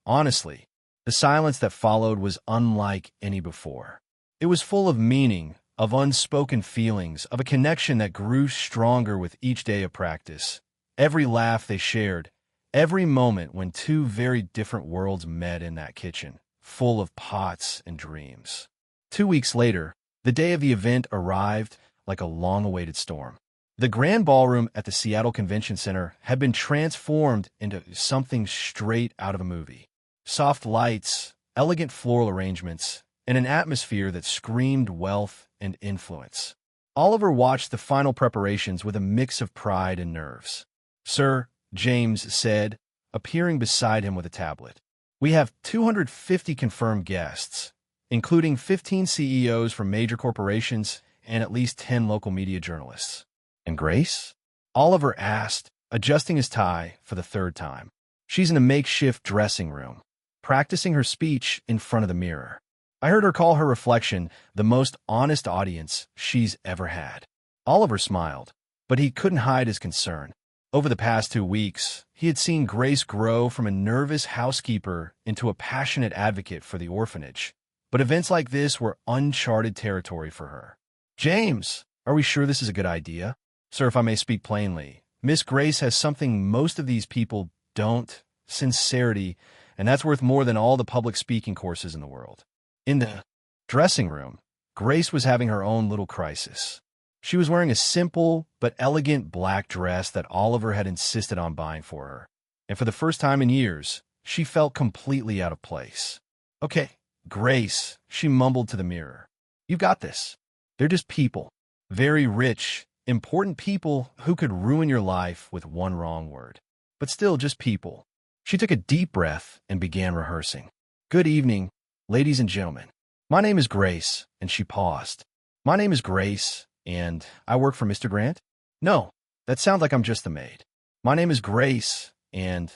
Honestly, the silence that followed was unlike any before. It was full of meaning, of unspoken feelings, of a connection that grew stronger with each day of practice. Every laugh they shared, every moment when two very different worlds met in that kitchen, full of pots and dreams. 2 weeks later, the day of the event arrived like a long-awaited storm. The grand ballroom at the Seattle Convention Center had been transformed into something straight out of a movie. Soft lights, elegant floral arrangements, and an atmosphere that screamed wealth and influence. Oliver watched the final preparations with a mix of pride and nerves. Sir, James said, appearing beside him with a tablet. We have 250 confirmed guests, including 15 CEOs from major corporations and at least 10 local media journalists. And Grace? Oliver asked, adjusting his tie for the third time. She's in a makeshift dressing room, practicing her speech in front of the mirror. I heard her call her reflection the most honest audience she's ever had. Oliver smiled, but he couldn't hide his concern. Over the past 2 weeks, he had seen Grace grow from a nervous housekeeper into a passionate advocate for the orphanage. But events like this were uncharted territory for her. James, are we sure this is a good idea? Sir, if I may speak plainly, Miss Grace has something most of these people don't, sincerity, and that's worth more than all the public speaking courses in the world. In the dressing room, Grace was having her own little crisis. She was wearing a simple but elegant black dress that Oliver had insisted on buying for her. And for the first time in years, she felt completely out of place. Okay, Grace, she mumbled to the mirror. You got this. They're just people. Very rich, important people who could ruin your life with one wrong word. But still just people. She took a deep breath and began rehearsing. Good evening, ladies and gentlemen. My name is Grace, and she paused. My name is Grace, and I work for Mr. Grant? No, that sounds like I'm just the maid. My name is Grace, and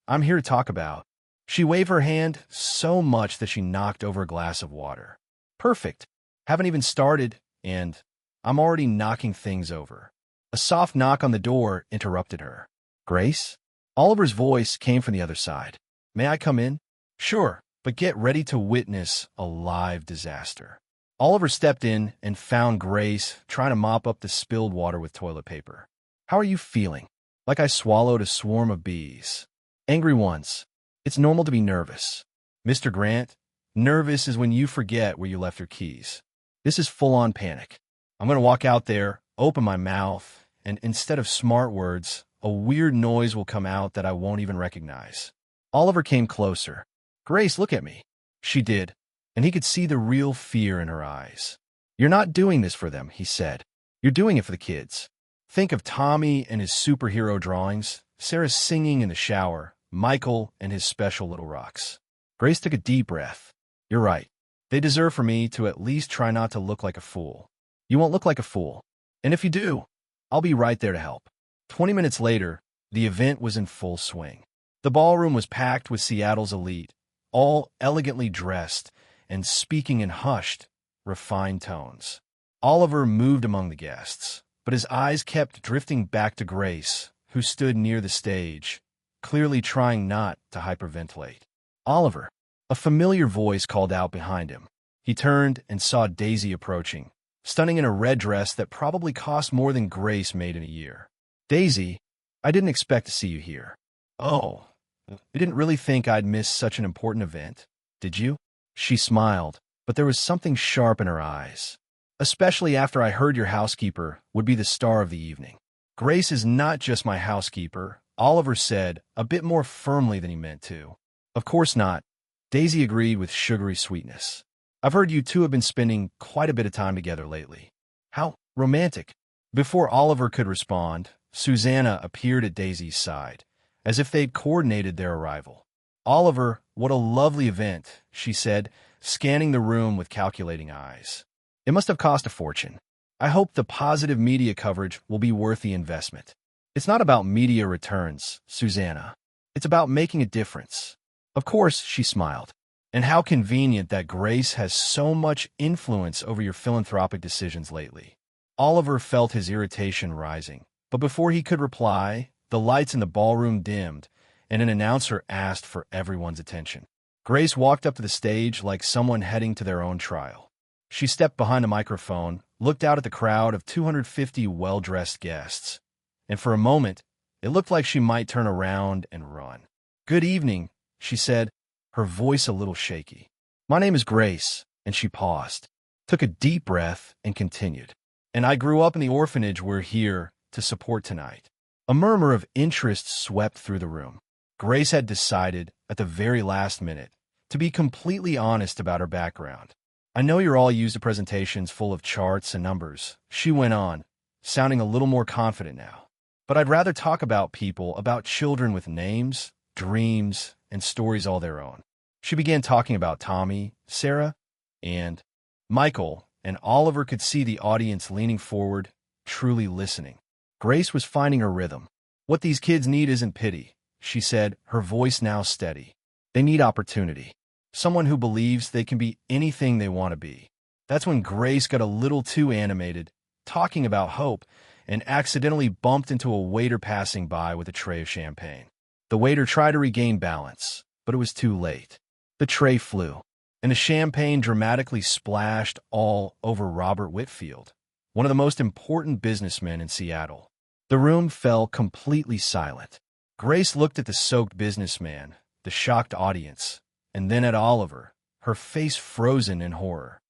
I'm here to talk about. She waved her hand so much that she knocked over a glass of water. Perfect. Haven't even started, and I'm already knocking things over. A soft knock on the door interrupted her. Grace? Oliver's voice came from the other side. May I come in? Sure, but get ready to witness a live disaster. Oliver stepped in and found Grace trying to mop up the spilled water with toilet paper. How are you feeling? Like I swallowed a swarm of bees. Angry ones. It's normal to be nervous. Mr. Grant, nervous is when you forget where you left your keys. This is full-on panic. I'm going to walk out there, open my mouth, and instead of smart words, a weird noise will come out that I won't even recognize. Oliver came closer. Grace, look at me. She did, and he could see the real fear in her eyes. You're not doing this for them, he said. You're doing it for the kids. Think of Tommy and his superhero drawings, Sarah singing in the shower, Michael and his special little rocks. Grace took a deep breath. You're right. They deserve for me to at least try not to look like a fool. You won't look like a fool. And if you do, I'll be right there to help. 20 minutes later, the event was in full swing. The ballroom was packed with Seattle's elite, all elegantly dressed and speaking in hushed, refined tones. Oliver moved among the guests, but his eyes kept drifting back to Grace, who stood near the stage, clearly trying not to hyperventilate. Oliver, a familiar voice called out behind him. He turned and saw Daisy approaching, stunning in a red dress that probably cost more than Grace made in a year. Daisy, I didn't expect to see you here. Oh, you didn't really think I'd miss such an important event, did you? She smiled, but there was something sharp in her eyes. Especially after I heard your housekeeper would be the star of the evening. Grace is not just my housekeeper, Oliver said, a bit more firmly than he meant to. Of course not, Daisy agreed with sugary sweetness. I've heard you two have been spending quite a bit of time together lately. How romantic. Before Oliver could respond, Susanna appeared at Daisy's side, as if they'd coordinated their arrival. Oliver, what a lovely event, she said, scanning the room with calculating eyes. It must have cost a fortune. I hope the positive media coverage will be worth the investment. It's not about media returns, Susanna. It's about making a difference. Of course, she smiled. And how convenient that Grace has so much influence over your philanthropic decisions lately. Oliver felt his irritation rising, but before he could reply, the lights in the ballroom dimmed, and an announcer asked for everyone's attention. Grace walked up to the stage like someone heading to their own trial. She stepped behind a microphone, looked out at the crowd of 250 well-dressed guests, and for a moment, it looked like she might turn around and run. "Good evening," she said, her voice a little shaky. "My name is Grace," and she paused, took a deep breath, and continued. "And I grew up in the orphanage we're here to support tonight." A murmur of interest swept through the room. Grace had decided, at the very last minute, to be completely honest about her background. "I know you're all used to presentations full of charts and numbers," she went on, sounding a little more confident now. "But I'd rather talk about people, about children with names, dreams, and stories all their own." She began talking about Tommy, Sarah, and Michael, and Oliver could see the audience leaning forward, truly listening. Grace was finding her rhythm. "What these kids need isn't pity," she said, her voice now steady. "They need opportunity. Someone who believes they can be anything they want to be." That's when Grace got a little too animated, talking about hope, and accidentally bumped into a waiter passing by with a tray of champagne. The waiter tried to regain balance, but it was too late. The tray flew, and the champagne dramatically splashed all over Robert Whitfield, one of the most important businessmen in Seattle. The room fell completely silent. Grace looked at the soaked businessman, the shocked audience, and then at Oliver, her face frozen in horror.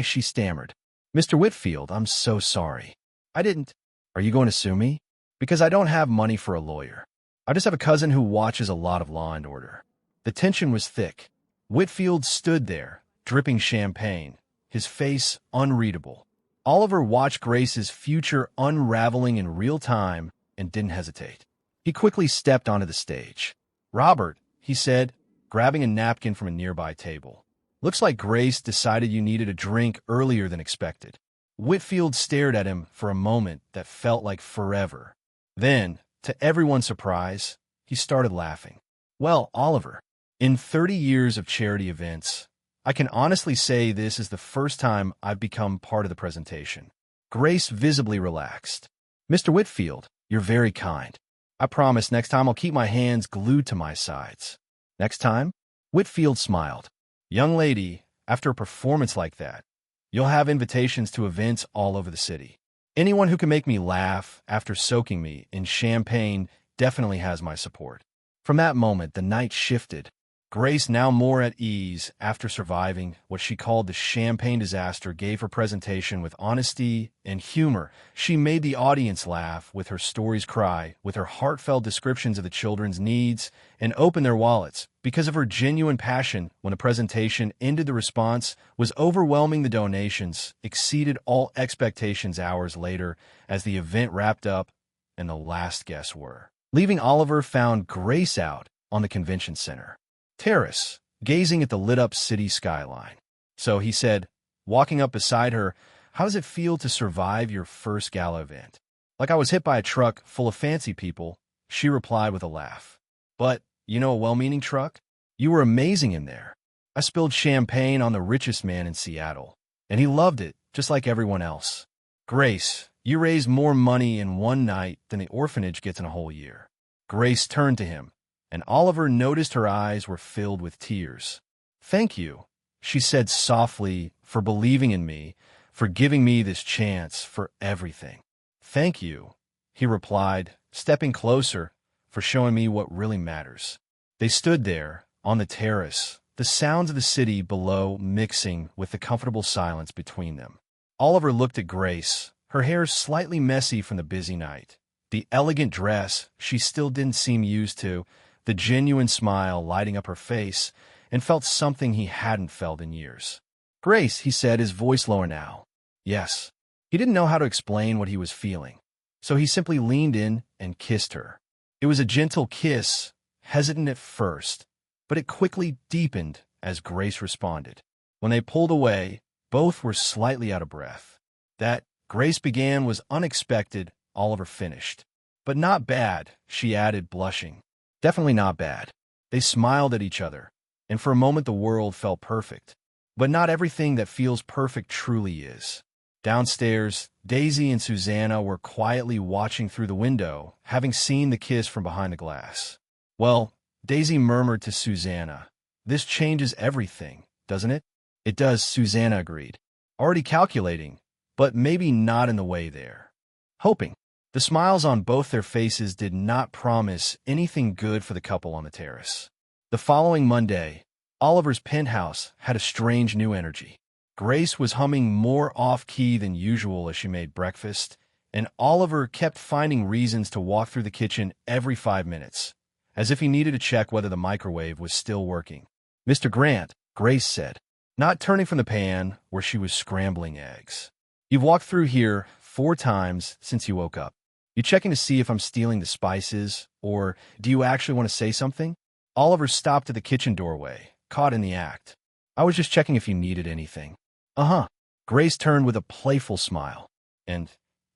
She stammered. "Mr. Whitfield, I'm so sorry. I didn't. Are you going to sue me? Because I don't have money for a lawyer. I just have a cousin who watches a lot of Law and Order." The tension was thick. Whitfield stood there, dripping champagne, his face unreadable. Oliver watched Grace's future unraveling in real time and didn't hesitate. He quickly stepped onto the stage. "Robert," he said, grabbing a napkin from a nearby table. "Looks like Grace decided you needed a drink earlier than expected." Whitfield stared at him for a moment that felt like forever. Then, to everyone's surprise, he started laughing. "Well, Oliver, in 30 years of charity events, I can honestly say this is the first time I've become part of the presentation." Grace visibly relaxed. "Mr. Whitfield, you're very kind. I promise next time I'll keep my hands glued to my sides." "Next time?" Whitfield smiled. "Young lady, after a performance like that, you'll have invitations to events all over the city. Anyone who can make me laugh after soaking me in champagne definitely has my support." From that moment, the night shifted. Grace, now more at ease after surviving what she called the champagne disaster, gave her presentation with honesty and humor. She made the audience laugh with her stories, cry with her heartfelt descriptions of the children's needs, and open their wallets. Because of her genuine passion, when the presentation ended, the response was overwhelming. The donations exceeded all expectations hours later as the event wrapped up and the last guests were leaving. Oliver found Grace out on the convention center terrace, gazing at the lit-up city skyline. "So," he said, walking up beside her, "how does it feel to survive your first gala event?" "Like I was hit by a truck full of fancy people," she replied with a laugh. "But, you know, a well-meaning truck? You were amazing in there. I spilled champagne on the richest man in Seattle, and he loved it, just like everyone else. Grace, you raised more money in one night than the orphanage gets in a whole year." Grace turned to him, and Oliver noticed her eyes were filled with tears. "Thank you," she said softly, "for believing in me, for giving me this chance for everything. Thank you, he replied, stepping closer, for showing me what really matters. They stood there, on the terrace, the sounds of the city below mixing with the comfortable silence between them. Oliver looked at Grace, her hair slightly messy from the busy night, the elegant dress she still didn't seem used to, the genuine smile lighting up her face, and felt something he hadn't felt in years. "Grace," he said, his voice lower now. "Yes." He didn't know how to explain what he was feeling, so he simply leaned in and kissed her. It was a gentle kiss, hesitant at first, but it quickly deepened as Grace responded. When they pulled away, both were slightly out of breath. That Grace began was unexpected, Oliver finished. "But not bad," she added, blushing. "Definitely not bad." They smiled at each other, and for a moment the world felt perfect. But not everything that feels perfect truly is. Downstairs, Daisy and Susanna were quietly watching through the window, having seen the kiss from behind the glass. "Well," Daisy murmured to Susanna, "this changes everything, doesn't it?" "It does," Susanna agreed. "Already calculating, but maybe not in the way there. Hoping." The smiles on both their faces did not promise anything good for the couple on the terrace. The following Monday, Oliver's penthouse had a strange new energy. Grace was humming more off-key than usual as she made breakfast, and Oliver kept finding reasons to walk through the kitchen every 5 minutes, as if he needed to check whether the microwave was still working. "Mr. Grant," Grace said, not turning from the pan where she was scrambling eggs. "You've walked through here 4 times since you woke up. You checking to see if I'm stealing the spices, or do you actually want to say something?" Oliver stopped at the kitchen doorway, caught in the act. "I was just checking if you needed anything." "Uh-huh." Grace turned with a playful smile. "And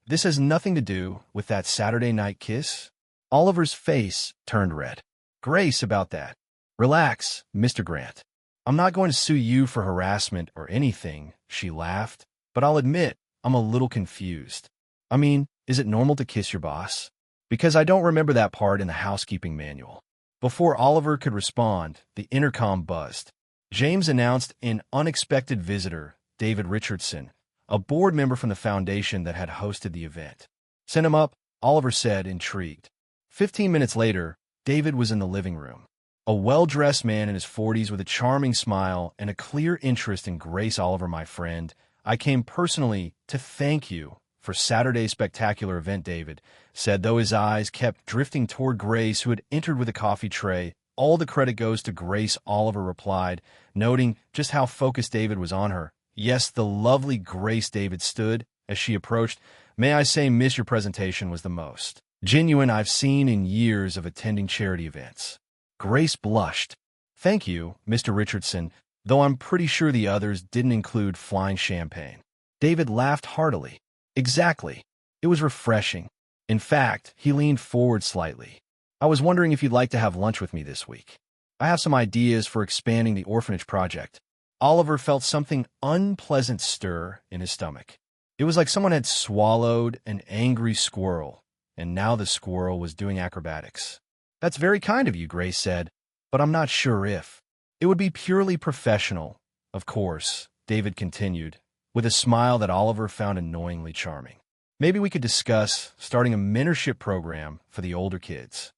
this has nothing to do with that Saturday night kiss?" Oliver's face turned red. "Grace, about that. Relax, Mr. Grant. I'm not going to sue you for harassment or anything," she laughed, "but I'll admit I'm a little confused. I mean, is it normal to kiss your boss? Because I don't remember that part in the housekeeping manual." Before Oliver could respond, the intercom buzzed. James announced an unexpected visitor, David Richardson, a board member from the foundation that had hosted the event. "Send him up," Oliver said, intrigued. 15 minutes later, David was in the living room. A well-dressed man in his 40s with a charming smile and a clear interest in Grace. "Oliver, my friend, I came personally to thank you for Saturday's spectacular event," David said, though his eyes kept drifting toward Grace, who had entered with a coffee tray. "All the credit goes to Grace," Oliver replied, noting just how focused David was on her. "Yes, the lovely Grace," David stood as she approached. "May I say, miss, your presentation was the most genuine I've seen in years of attending charity events." Grace blushed. "Thank you, Mr. Richardson, though I'm pretty sure the others didn't include flying champagne." David laughed heartily. "Exactly. It was refreshing. In fact," he leaned forward slightly, "I was wondering if you'd like to have lunch with me this week. I have some ideas for expanding the orphanage project." Oliver felt something unpleasant stir in his stomach. It was like someone had swallowed an angry squirrel, and now the squirrel was doing acrobatics. "That's very kind of you," Grace said, "but I'm not sure if it would be purely professional." "Of course," David continued, with a smile that Oliver found annoyingly charming. "Maybe we could discuss starting a mentorship program for the older kids."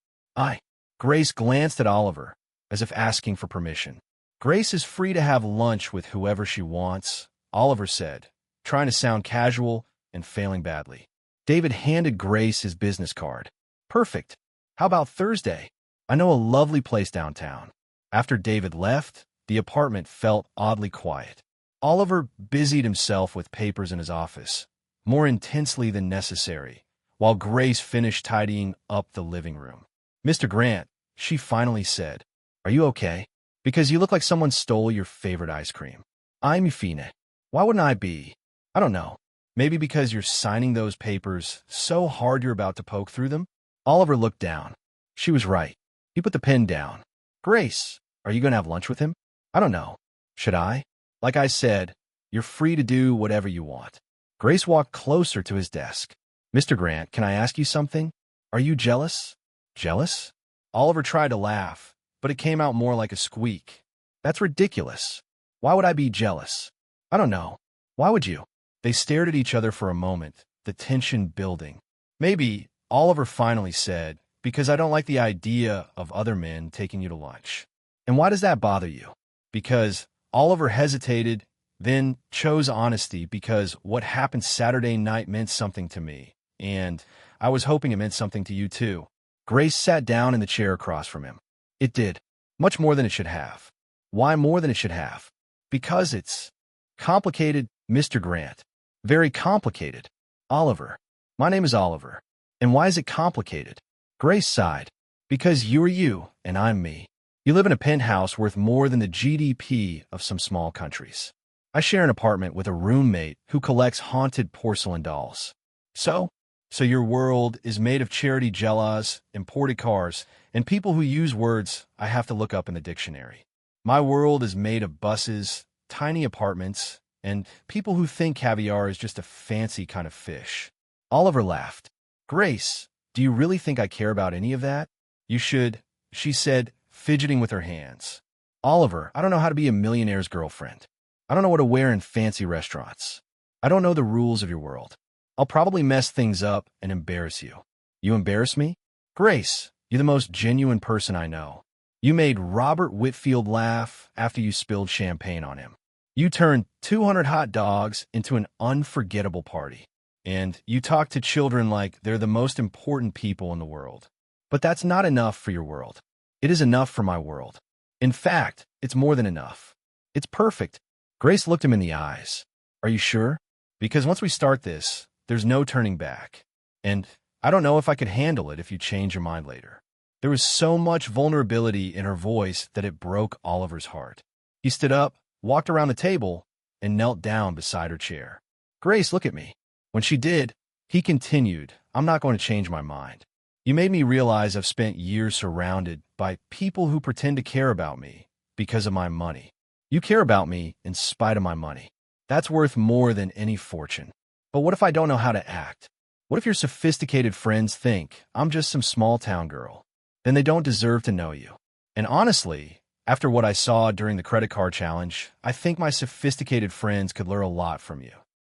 Grace glanced at Oliver, as if asking for permission. "Grace is free to have lunch with whoever she wants," Oliver said, trying to sound casual and failing badly. David handed Grace his business card. "Perfect. How about Thursday? I know a lovely place downtown." After David left, the apartment felt oddly quiet. Oliver busied himself with papers in his office, more intensely than necessary, while Grace finished tidying up the living room. "Mr. Grant," she finally said, "are you okay? Because you look like someone stole your favorite ice cream." "I'm fine. Why wouldn't I be? I don't know. Maybe because you're signing those papers so hard you're about to poke through them?" Oliver looked down. She was right. He put the pen down. "Grace, are you going to have lunch with him?" "I don't know. Should I?" "Like I said, you're free to do whatever you want." Grace walked closer to his desk. "Mr. Grant, can I ask you something? Are you jealous?" "Jealous?" Oliver tried to laugh, but it came out more like a squeak. "That's ridiculous. Why would I be jealous?" "I don't know. Why would you?" They stared at each other for a moment, the tension building. Maybe, Oliver finally said, because I don't like the idea of other men taking you to lunch. And why does that bother you? Because Oliver hesitated, then chose honesty because what happened Saturday night meant something to me, and I was hoping it meant something to you too. Grace sat down in the chair across from him. It did. Much more than it should have. Why more than it should have? Because it's complicated, Mr. Grant. Very complicated. Oliver. My name is Oliver. And why is it complicated? Grace sighed. Because you're you, and I'm me. You live in a penthouse worth more than the GDP of some small countries. I share an apartment with a roommate who collects haunted porcelain dolls. So your world is made of charity jellas, imported cars, and people who use words I have to look up in the dictionary. My world is made of buses, tiny apartments, and people who think caviar is just a fancy kind of fish. Oliver laughed. Grace, do you really think I care about any of that? You should, she said, fidgeting with her hands. Oliver, I don't know how to be a millionaire's girlfriend. I don't know what to wear in fancy restaurants. I don't know the rules of your world. I'll probably mess things up and embarrass you. You embarrass me? Grace, you're the most genuine person I know. You made Robert Whitfield laugh after you spilled champagne on him. You turned 200 hot dogs into an unforgettable party. And you talk to children like they're the most important people in the world. But that's not enough for your world. It is enough for my world. In fact, it's more than enough. It's perfect. Grace looked him in the eyes. Are you sure? Because once we start this, there's no turning back. And I don't know if I could handle it if you change your mind later. There was so much vulnerability in her voice that it broke Oliver's heart. He stood up, walked around the table, and knelt down beside her chair. Grace, look at me. When she did, he continued, I'm not going to change my mind. You made me realize I've spent years surrounded by people who pretend to care about me because of my money. You care about me in spite of my money. That's worth more than any fortune. But what if I don't know how to act? What if your sophisticated friends think I'm just some small-town girl? Then they don't deserve to know you. And honestly, after what I saw during the credit card challenge, I think my sophisticated friends could learn a lot from you.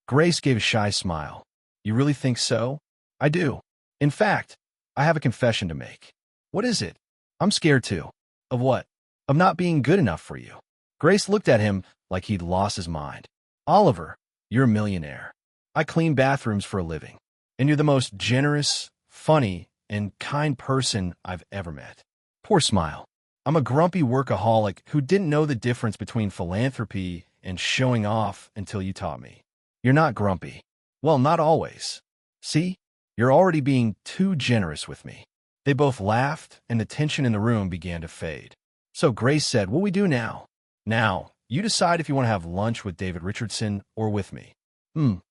Grace gave a shy smile. You really think so? I do. In fact, I have a confession to make. What is it? I'm scared too. Of what? Of not being good enough for you. Grace looked at him like he'd lost his mind. Oliver, you're a millionaire. I clean bathrooms for a living. And you're the most generous, funny, and kind person I've ever met. Poor smile. I'm a grumpy workaholic who didn't know the difference between philanthropy and showing off until you taught me. You're not grumpy. Well, not always. See? You're already being too generous with me. They both laughed, and the tension in the room began to fade. So Grace said, what we do now? Now, you decide if you want to have lunch with David Richardson or with me.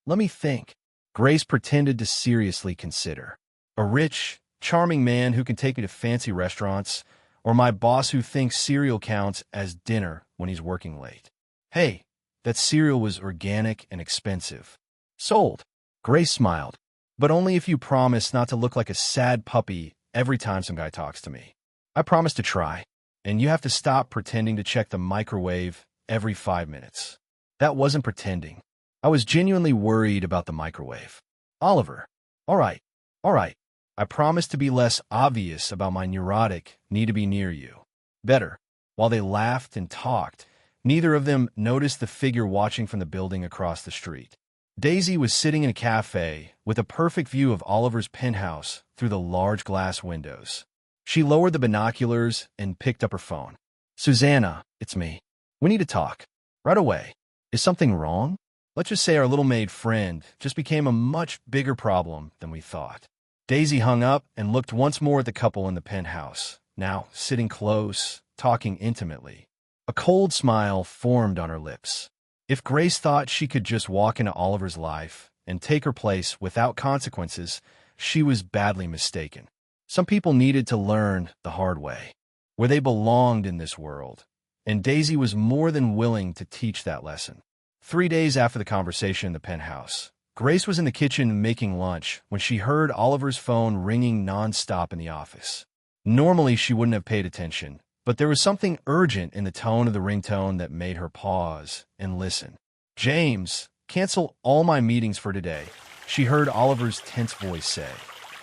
Let me think. Grace pretended to seriously consider. A rich, charming man who can take me to fancy restaurants, or my boss who thinks cereal counts as dinner when he's working late. Hey, that cereal was organic and expensive. Sold. Grace smiled. But only if you promise not to look like a sad puppy every time some guy talks to me. I promise to try. And you have to stop pretending to check the microwave every 5 minutes. That wasn't pretending. I was genuinely worried about the microwave. Oliver. All right. I promise to be less obvious about my neurotic need to be near you. Better. While they laughed and talked, neither of them noticed the figure watching from the building across the street. Daisy was sitting in a cafe with a perfect view of Oliver's penthouse through the large glass windows. She lowered the binoculars and picked up her phone. Susanna, it's me. We need to talk. Right away. Is something wrong? Let's just say our little maid friend just became a much bigger problem than we thought. Daisy hung up and looked once more at the couple in the penthouse, now sitting close, talking intimately. A cold smile formed on her lips. If Grace thought she could just walk into Oliver's life and take her place without consequences, she was badly mistaken. Some people needed to learn the hard way, where they belonged in this world, and Daisy was more than willing to teach that lesson. 3 days after the conversation in the penthouse, Grace was in the kitchen making lunch when she heard Oliver's phone ringing nonstop in the office. Normally, she wouldn't have paid attention, but there was something urgent in the tone of the ringtone that made her pause and listen. James, cancel all my meetings for today, she heard Oliver's tense voice say,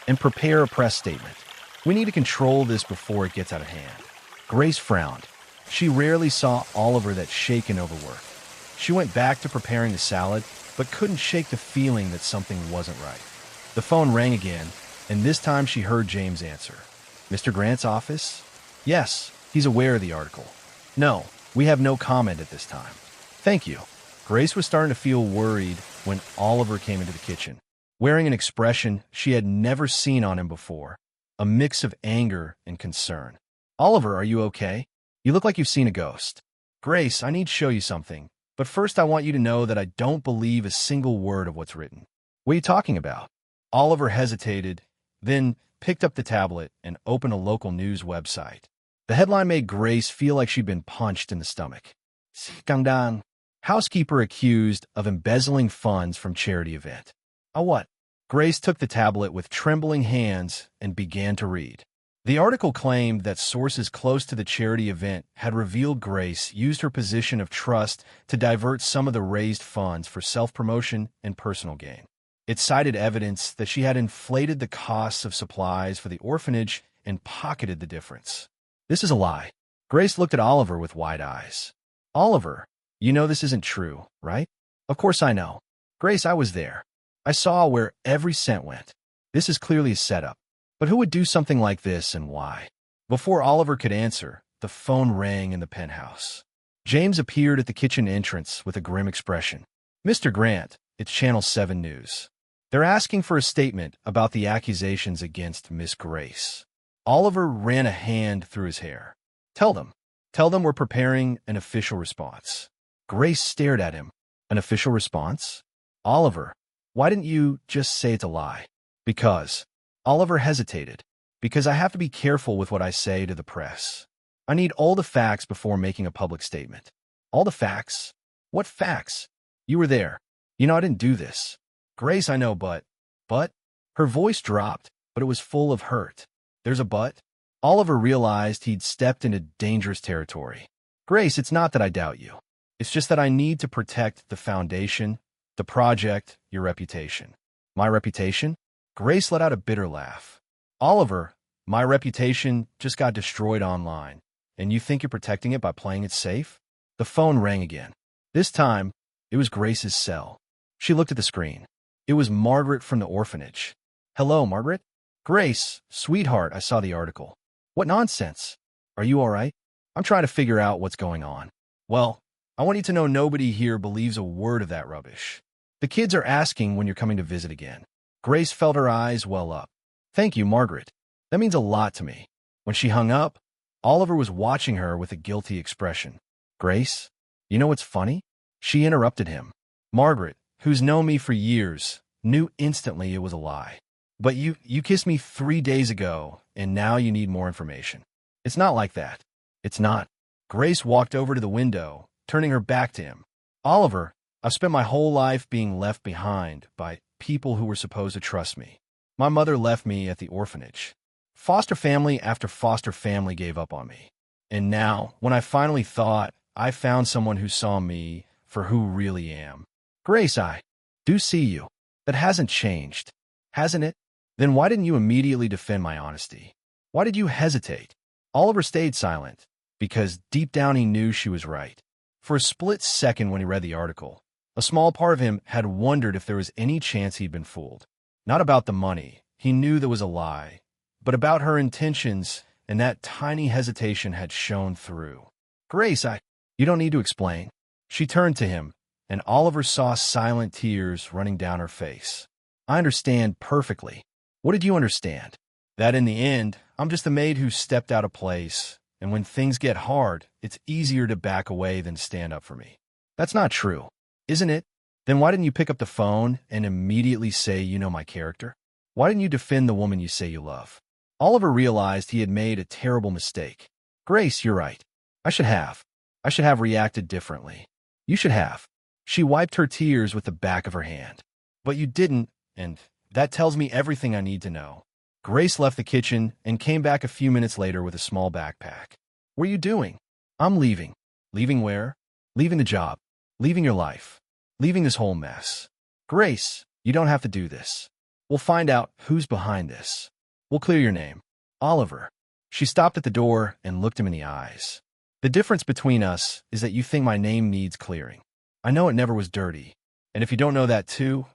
and prepare a press statement. We need to control this before it gets out of hand. Grace frowned. She rarely saw Oliver that shaken over work. She went back to preparing the salad, but couldn't shake the feeling that something wasn't right. The phone rang again, and this time she heard James answer. Mr. Grant's office? Yes, he's aware of the article. No, we have no comment at this time. Thank you. Grace was starting to feel worried when Oliver came into the kitchen, wearing an expression she had never seen on him before, a mix of anger and concern. Oliver, are you okay? You look like you've seen a ghost. Grace, I need to show you something, but first I want you to know that I don't believe a single word of what's written. What are you talking about? Oliver hesitated, then picked up the tablet and opened a local news website. The headline made Grace feel like she'd been punched in the stomach. Skandal. Housekeeper accused of embezzling funds from charity event. A what? Grace took the tablet with trembling hands and began to read. The article claimed that sources close to the charity event had revealed Grace used her position of trust to divert some of the raised funds for self-promotion and personal gain. It cited evidence that she had inflated the costs of supplies for the orphanage and pocketed the difference. This is a lie. Grace looked at Oliver with wide eyes. Oliver, you know this isn't true, right? Of course I know. Grace, I was there. I saw where every cent went. This is clearly a setup. But who would do something like this and why? Before Oliver could answer, the phone rang in the penthouse. James appeared at the kitchen entrance with a grim expression. Mr. Grant, it's Channel 7 News. They're asking for a statement about the accusations against Miss Grace. Oliver ran a hand through his hair. Tell them we're preparing an official response. Grace stared at him. An official response? Oliver, why didn't you just say it's a lie? Because. Oliver hesitated. Because I have to be careful with what I say to the press. I need all the facts before making a public statement. All the facts? What facts? You were there. You know I didn't do this. Grace, I know, but... Her voice dropped, but it was full of hurt. There's a but? Oliver realized he'd stepped into dangerous territory. Grace, it's not that I doubt you. It's just that I need to protect the foundation, the project, your reputation. My reputation? Grace let out a bitter laugh. Oliver, my reputation just got destroyed online, and you think you're protecting it by playing it safe? The phone rang again. This time, it was Grace's cell. She looked at the screen. It was Margaret from the orphanage. Hello, Margaret? Grace, sweetheart, I saw the article. What nonsense? Are you all right? I'm trying to figure out what's going on. Well, I want you to know nobody here believes a word of that rubbish. The kids are asking when you're coming to visit again. Grace felt her eyes well up. Thank you, Margaret. That means a lot to me. When she hung up, Oliver was watching her with a guilty expression. Grace, you know what's funny? She interrupted him. Margaret, who's known me for years, knew instantly it was a lie. But you kissed me 3 days ago, and now you need more information. It's not like that. It's not. Grace walked over to the window, turning her back to him. Oliver, I've spent my whole life being left behind by people who were supposed to trust me. My mother left me at the orphanage. Foster family after foster family gave up on me. And now, when I finally thought I found someone who saw me for who really am. Grace, I do see you. That hasn't changed, hasn't it? Then why didn't you immediately defend my honesty? Why did you hesitate? Oliver stayed silent, because deep down he knew she was right. For a split second when he read the article, a small part of him had wondered if there was any chance he'd been fooled. Not about the money, he knew there was a lie, but about her intentions, and that tiny hesitation had shown through. Grace, you don't need to explain. She turned to him, and Oliver saw silent tears running down her face. I understand perfectly. What did you understand? That in the end, I'm just a maid who stepped out of place, and when things get hard, it's easier to back away than stand up for me. That's not true, isn't it? Then why didn't you pick up the phone and immediately say you know my character? Why didn't you defend the woman you say you love? Oliver realized he had made a terrible mistake. Grace, you're right. I should have reacted differently. You should have. She wiped her tears with the back of her hand. But you didn't, and that tells me everything I need to know. Grace left the kitchen and came back a few minutes later with a small backpack. What are you doing? I'm leaving. Leaving where? Leaving the job. Leaving your life. leaving this whole mess. Grace, you don't have to do this. We'll find out who's behind this. We'll clear your name. Oliver. She stopped at the door and looked him in the eyes. The difference between us is that you think my name needs clearing. I know it never was dirty. And if you don't know that too,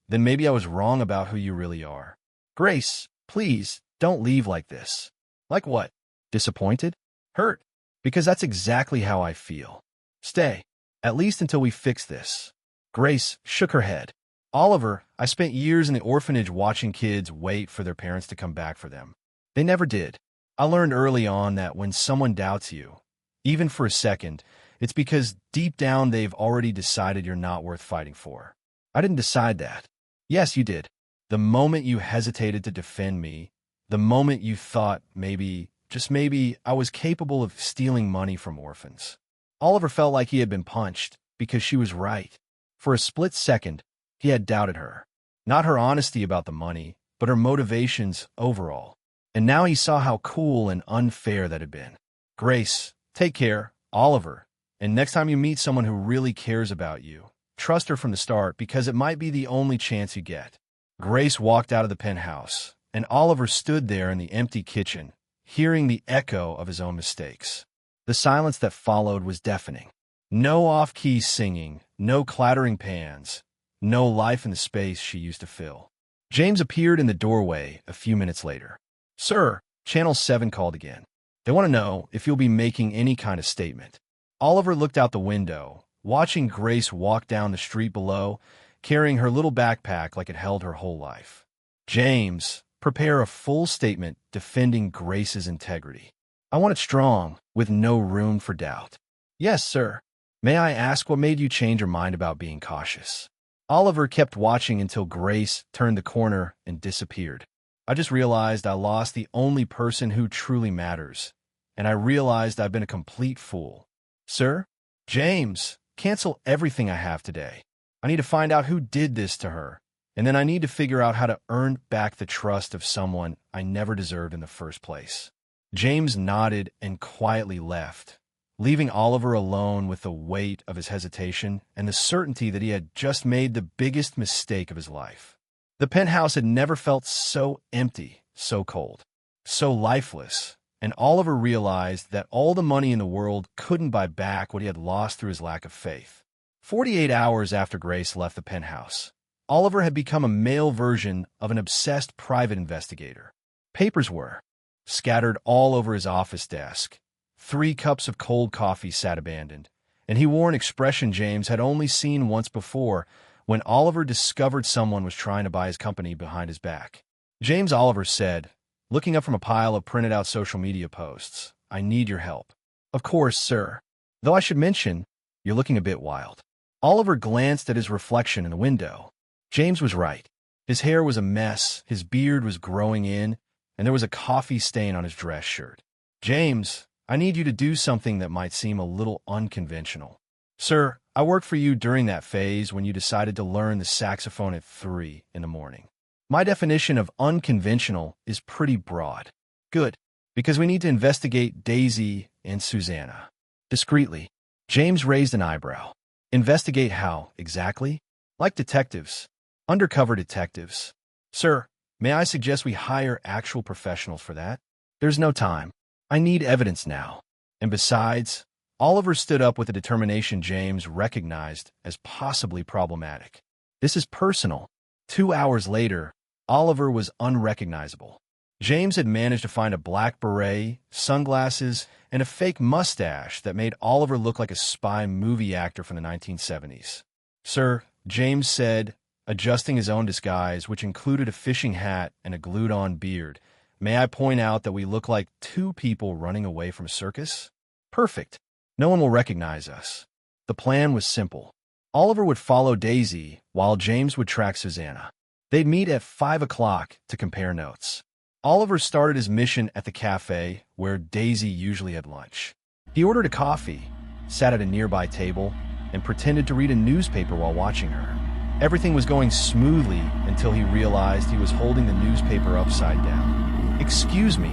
then maybe I was wrong about who you really are. Grace, please, don't leave like this. Like what? Disappointed? Hurt? Because that's exactly how I feel. Stay, at least until we fix this. Grace shook her head. Oliver, I spent years in the orphanage watching kids wait for their parents to come back for them. They never did. I learned early on that when someone doubts you, even for a second, it's because deep down they've already decided you're not worth fighting for. I didn't decide that. Yes, you did. The moment you hesitated to defend me, the moment you thought maybe, just maybe, I was capable of stealing money from orphans. Oliver felt like he had been punched because she was right. For a split second, he had doubted her. Not her honesty about the money, but her motivations overall. And now he saw how cool and unfair that had been. Grace, take care, Oliver. And next time you meet someone who really cares about you, trust her from the start because it might be the only chance you get. Grace walked out of the penthouse, and Oliver stood there in the empty kitchen, hearing the echo of his own mistakes. The silence that followed was deafening. No off-key singing, no clattering pans, no life in the space she used to fill. James appeared in the doorway a few minutes later. Sir, Channel 7 called again. They want to know if you'll be making any kind of statement. Oliver looked out the window, watching Grace walk down the street below, carrying her little backpack like it held her whole life. James, prepare a full statement defending Grace's integrity. I want it strong, with no room for doubt. Yes, sir. May I ask what made you change your mind about being cautious? Oliver kept watching until Grace turned the corner and disappeared. I just realized I lost the only person who truly matters, and I realized I've been a complete fool. Sir? James, cancel everything I have today. I need to find out who did this to her, and then I need to figure out how to earn back the trust of someone I never deserved in the first place. James nodded and quietly left, leaving Oliver alone with the weight of his hesitation and the certainty that he had just made the biggest mistake of his life. The penthouse had never felt so empty, so cold, so lifeless, and Oliver realized that all the money in the world couldn't buy back what he had lost through his lack of faith. 48 hours after Grace left the penthouse, Oliver had become a male version of an obsessed private investigator. Papers were scattered all over his office desk. 3 cups of cold coffee sat abandoned, and he wore an expression James had only seen once before when Oliver discovered someone was trying to buy his company behind his back. James, Oliver said, looking up from a pile of printed-out social media posts, I need your help. Of course, sir. Though I should mention, you're looking a bit wild. Oliver glanced at his reflection in the window. James was right. His hair was a mess, his beard was growing in, and there was a coffee stain on his dress shirt. James, I need you to do something that might seem a little unconventional. Sir, I worked for you during that phase when you decided to learn the saxophone at 3 in the morning. My definition of unconventional is pretty broad. Good, because we need to investigate Daisy and Susanna. Discreetly, James raised an eyebrow. Investigate how, exactly? Like detectives. Undercover detectives. Sir, may I suggest we hire actual professionals for that? There's no time. I need evidence now. And besides, Oliver stood up with a determination James recognized as possibly problematic. This is personal. 2 hours later, Oliver was unrecognizable. James had managed to find a black beret, sunglasses, and a fake mustache that made Oliver look like a spy movie actor from the 1970s. Sir, James said, adjusting his own disguise, which included a fishing hat and a glued-on beard, may I point out that we look like 2 people running away from a circus? Perfect. No one will recognize us. The plan was simple. Oliver would follow Daisy, while James would track Susanna. They'd meet at 5 o'clock to compare notes. Oliver started his mission at the cafe, where Daisy usually had lunch. He ordered a coffee, sat at a nearby table, and pretended to read a newspaper while watching her. Everything was going smoothly until he realized he was holding the newspaper upside down. Excuse me,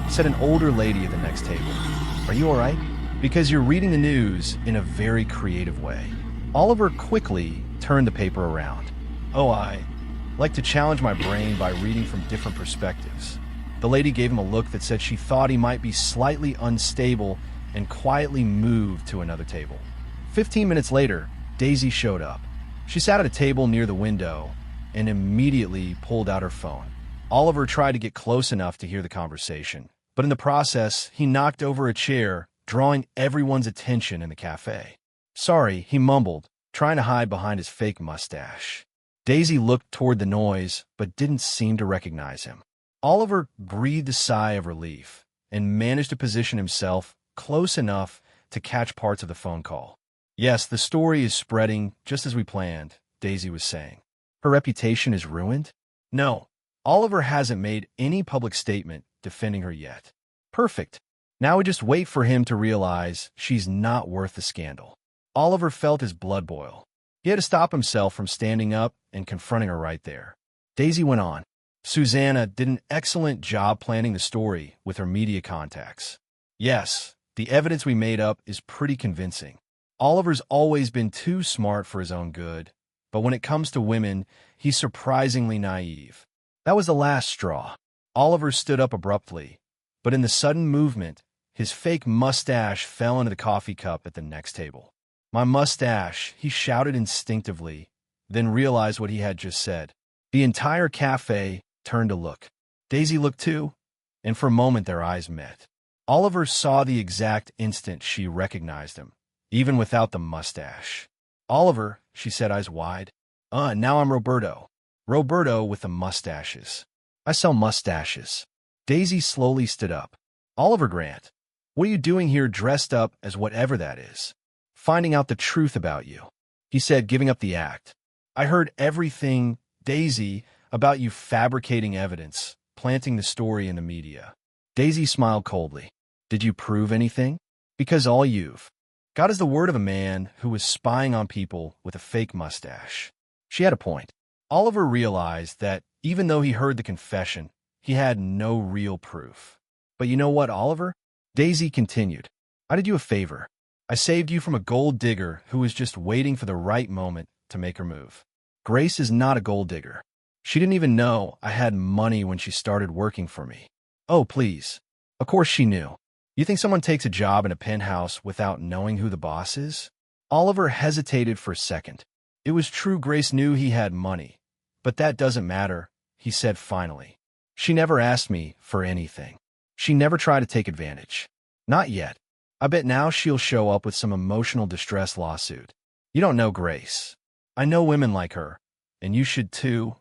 said an older lady at the next table. Are you all right? Because you're reading the news in a very creative way. Oliver quickly turned the paper around. Oh, I like to challenge my brain by reading from different perspectives. The lady gave him a look that said she thought he might be slightly unstable and quietly moved to another table. 15 minutes later, Daisy showed up. She sat at a table near the window and immediately pulled out her phone. Oliver tried to get close enough to hear the conversation, but in the process, he knocked over a chair, drawing everyone's attention in the cafe. Sorry, he mumbled, trying to hide behind his fake mustache. Daisy looked toward the noise, but didn't seem to recognize him. Oliver breathed a sigh of relief and managed to position himself close enough to catch parts of the phone call. Yes, the story is spreading just as we planned, Daisy was saying. Her reputation is ruined? No, Oliver hasn't made any public statement defending her yet. Perfect. Now we just wait for him to realize she's not worth the scandal. Oliver felt his blood boil. He had to stop himself from standing up and confronting her right there. Daisy went on. Susanna did an excellent job planning the story with her media contacts. Yes, the evidence we made up is pretty convincing. Oliver's always been too smart for his own good, but when it comes to women, he's surprisingly naive. That was the last straw. Oliver stood up abruptly, but in the sudden movement, his fake mustache fell into the coffee cup at the next table. My mustache, he shouted instinctively, then realized what he had just said. The entire cafe turned to look. Daisy looked too, and for a moment their eyes met. Oliver saw the exact instant she recognized him, even without the mustache. Oliver, she said, eyes wide. Now I'm Roberto. Roberto with the mustaches. I sell mustaches. Daisy slowly stood up. Oliver Grant, what are you doing here dressed up as whatever that is? Finding out the truth about you, he said, giving up the act. I heard everything, Daisy, about you fabricating evidence, planting the story in the media. Daisy smiled coldly. Did you prove anything? Because all you've got is the word of a man who was spying on people with a fake mustache. She had a point. Oliver realized that even though he heard the confession, he had no real proof. But you know what, Oliver? Daisy continued. I did you a favor. I saved you from a gold digger who was just waiting for the right moment to make her move. Grace is not a gold digger. She didn't even know I had money when she started working for me. Oh, please. Of course she knew. You think someone takes a job in a penthouse without knowing who the boss is? Oliver hesitated for a second. It was true Grace knew he had money, but that doesn't matter, he said finally. She never asked me for anything. She never tried to take advantage. Not yet. I bet now she'll show up with some emotional distress lawsuit. You don't know Grace. I know women like her, and you should too,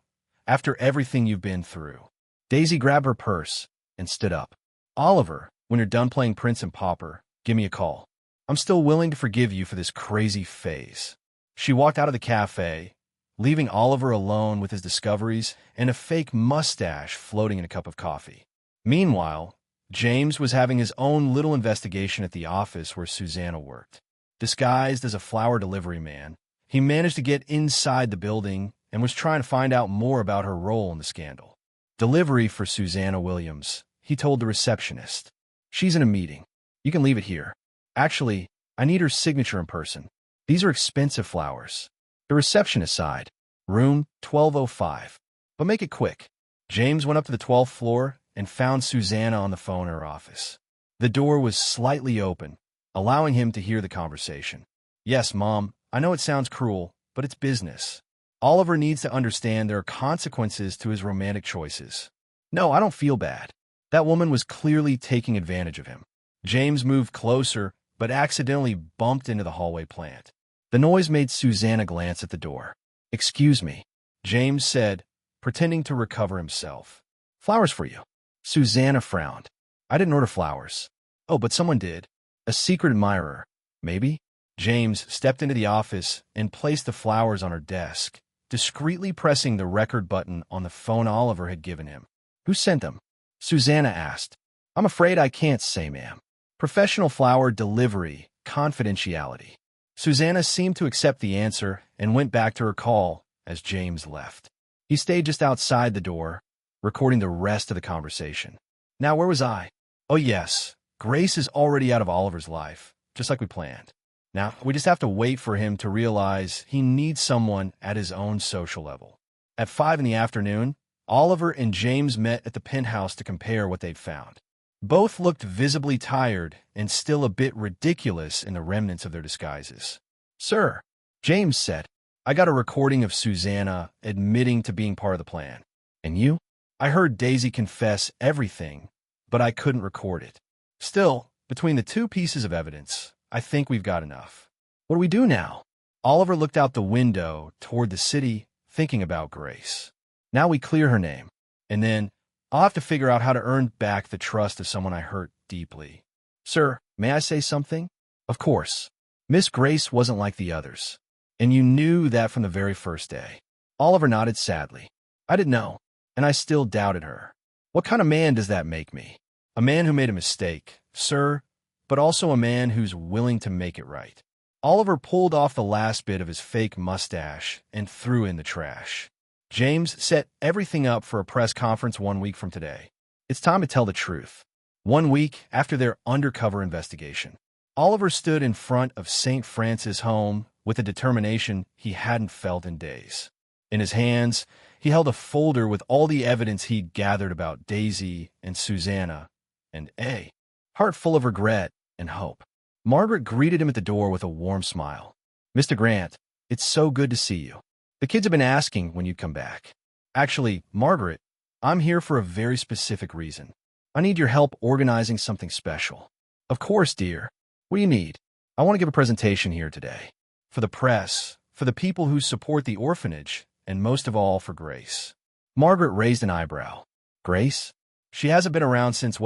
after everything you've been through. Daisy grabbed her purse and stood up. Oliver, when you're done playing Prince and Pauper, give me a call. I'm still willing to forgive you for this crazy phase. She walked out of the cafe, leaving Oliver alone with his discoveries and a fake mustache floating in a cup of coffee. Meanwhile, James was having his own little investigation at the office where Susanna worked. Disguised as a flower delivery man, he managed to get inside the building and was trying to find out more about her role in the scandal. Delivery for Susanna Williams, he told the receptionist. She's in a meeting. You can leave it here. Actually, I need her signature in person. These are expensive flowers. The receptionist sighed. Room 1205. But make it quick. James went up to the 12th floor and found Susanna on the phone in her office. The door was slightly open, allowing him to hear the conversation. Yes, Mom, I know it sounds cruel, but it's business. Oliver needs to understand there are consequences to his romantic choices. No, I don't feel bad. That woman was clearly taking advantage of him. James moved closer, but accidentally bumped into the hallway plant. The noise made Susanna glance at the door. Excuse me, James said, pretending to recover himself. Flowers for you. Susanna frowned. I didn't order flowers. Oh, but someone did. A secret admirer. Maybe? James stepped into the office and placed the flowers on her desk, discreetly pressing the record button on the phone Oliver had given him. Who sent them? Susanna asked. I'm afraid I can't say, ma'am. Professional flower delivery, confidentiality. Susanna seemed to accept the answer and went back to her call as James left. He stayed just outside the door, recording the rest of the conversation. Now, where was I? Oh, yes. Grace is already out of Oliver's life, just like we planned. Now, we just have to wait for him to realize he needs someone at his own social level. At 5 in the afternoon, Oliver and James met at the penthouse to compare what they'd found. Both looked visibly tired and still a bit ridiculous in the remnants of their disguises. "Sir," James said, "I got a recording of Susanna admitting to being part of the plan. And you? I heard Daisy confess everything, but I couldn't record it. Still, between the two pieces of evidence, I think we've got enough. What do we do now?" Oliver looked out the window toward the city, thinking about Grace. "Now we clear her name, and then I'll have to figure out how to earn back the trust of someone I hurt deeply." "Sir, may I say something?" "Of course. Miss Grace wasn't like the others, and you knew that from the very first day." Oliver nodded sadly. "I didn't know, and I still doubted her. What kind of man does that make me? A man who made a mistake, sir, but also a man who's willing to make it right." Oliver pulled off the last bit of his fake mustache and threw in the trash. "James set everything up for a press conference 1 week from today. It's time to tell the truth." 1 week after their undercover investigation, Oliver stood in front of St. Francis' home with a determination he hadn't felt in days. In his hands, he held a folder with all the evidence he'd gathered about Daisy and Susanna, and a heart full of regret and hope. Margaret greeted him at the door with a warm smile. "Mr. Grant, it's so good to see you. The kids have been asking when you'd come back. Actually, Margaret, I'm here for a very specific reason. I need your help organizing something special." "Of course, dear. What do you need?" "I want to give a presentation here today. For the press, for the people who support the orphanage, and most of all for Grace." Margaret raised an eyebrow. "Grace? She hasn't been around since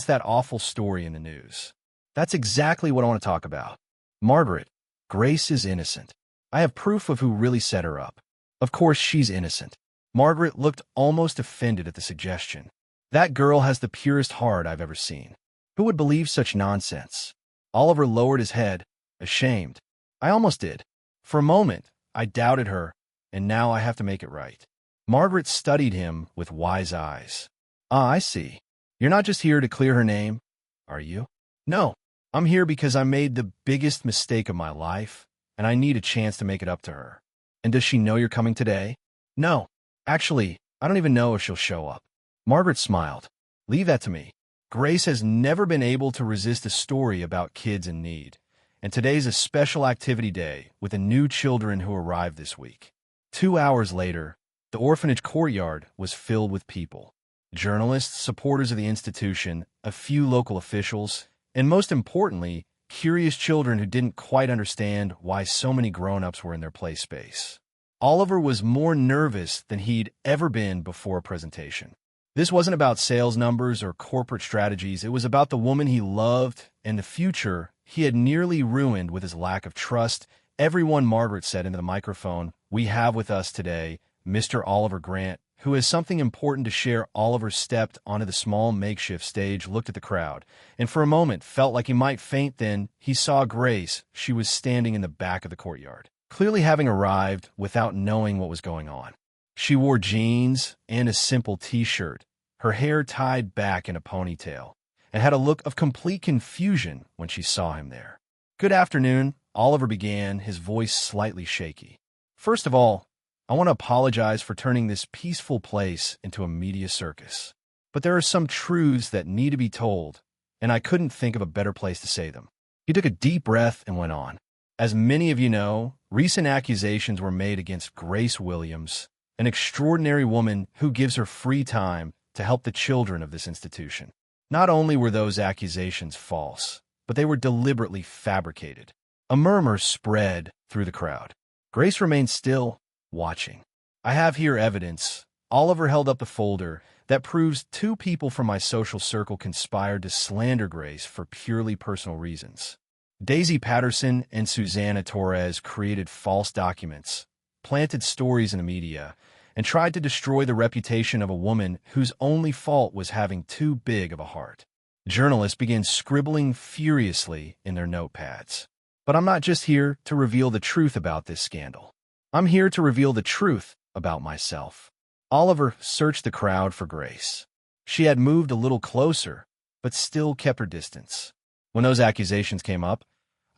that awful story in the news." "That's exactly what I want to talk about. Margaret, Grace is innocent. I have proof of who really set her up." "Of course she's innocent." Margaret looked almost offended at the suggestion. "That girl has the purest heart I've ever seen. Who would believe such nonsense?" Oliver lowered his head, ashamed. "I almost did. For a moment, I doubted her, and now I have to make it right." Margaret studied him with wise eyes. "Ah, I see. You're not just here to clear her name, are you?" "No, I'm here because I made the biggest mistake of my life, and I need a chance to make it up to her." "And does she know you're coming today?" "No. Actually, I don't even know if she'll show up." Margaret smiled. "Leave that to me. Grace has never been able to resist a story about kids in need, and today's a special activity day with the new children who arrived this week." 2 hours later, the orphanage courtyard was filled with people. Journalists, supporters of the institution, a few local officials, and most importantly, curious children who didn't quite understand why so many grown-ups were in their play space. Oliver was more nervous than he'd ever been before a presentation. This wasn't about sales numbers or corporate strategies. It was about the woman he loved and the future he had nearly ruined with his lack of trust. "Everyone," Margaret said into the microphone, "we have with us today Mr. Oliver Grant, who has something important to share." Oliver stepped onto the small makeshift stage, looked at the crowd, and for a moment felt like he might faint. Then he saw Grace. She was standing in the back of the courtyard, clearly having arrived without knowing what was going on. She wore jeans and a simple t-shirt, her hair tied back in a ponytail, and had a look of complete confusion when she saw him there. "Good afternoon," Oliver began, his voice slightly shaky. "First of all, I want to apologize for turning this peaceful place into a media circus. But there are some truths that need to be told, and I couldn't think of a better place to say them." He took a deep breath and went on. "As many of you know, recent accusations were made against Grace Williams, an extraordinary woman who gives her free time to help the children of this institution. Not only were those accusations false, but they were deliberately fabricated." A murmur spread through the crowd. Grace remained still, watching. "I have here evidence." Oliver held up the folder that proves 2 people from my social circle conspired to slander Grace for purely personal reasons. Daisy Patterson and Susanna Torres created false documents, planted stories in the media, and tried to destroy the reputation of a woman whose only fault was having too big of a heart. Journalists began scribbling furiously in their notepads. But I'm not just here to reveal the truth about this scandal. I'm here to reveal the truth about myself. Oliver searched the crowd for Grace. She had moved a little closer, but still kept her distance. When those accusations came up,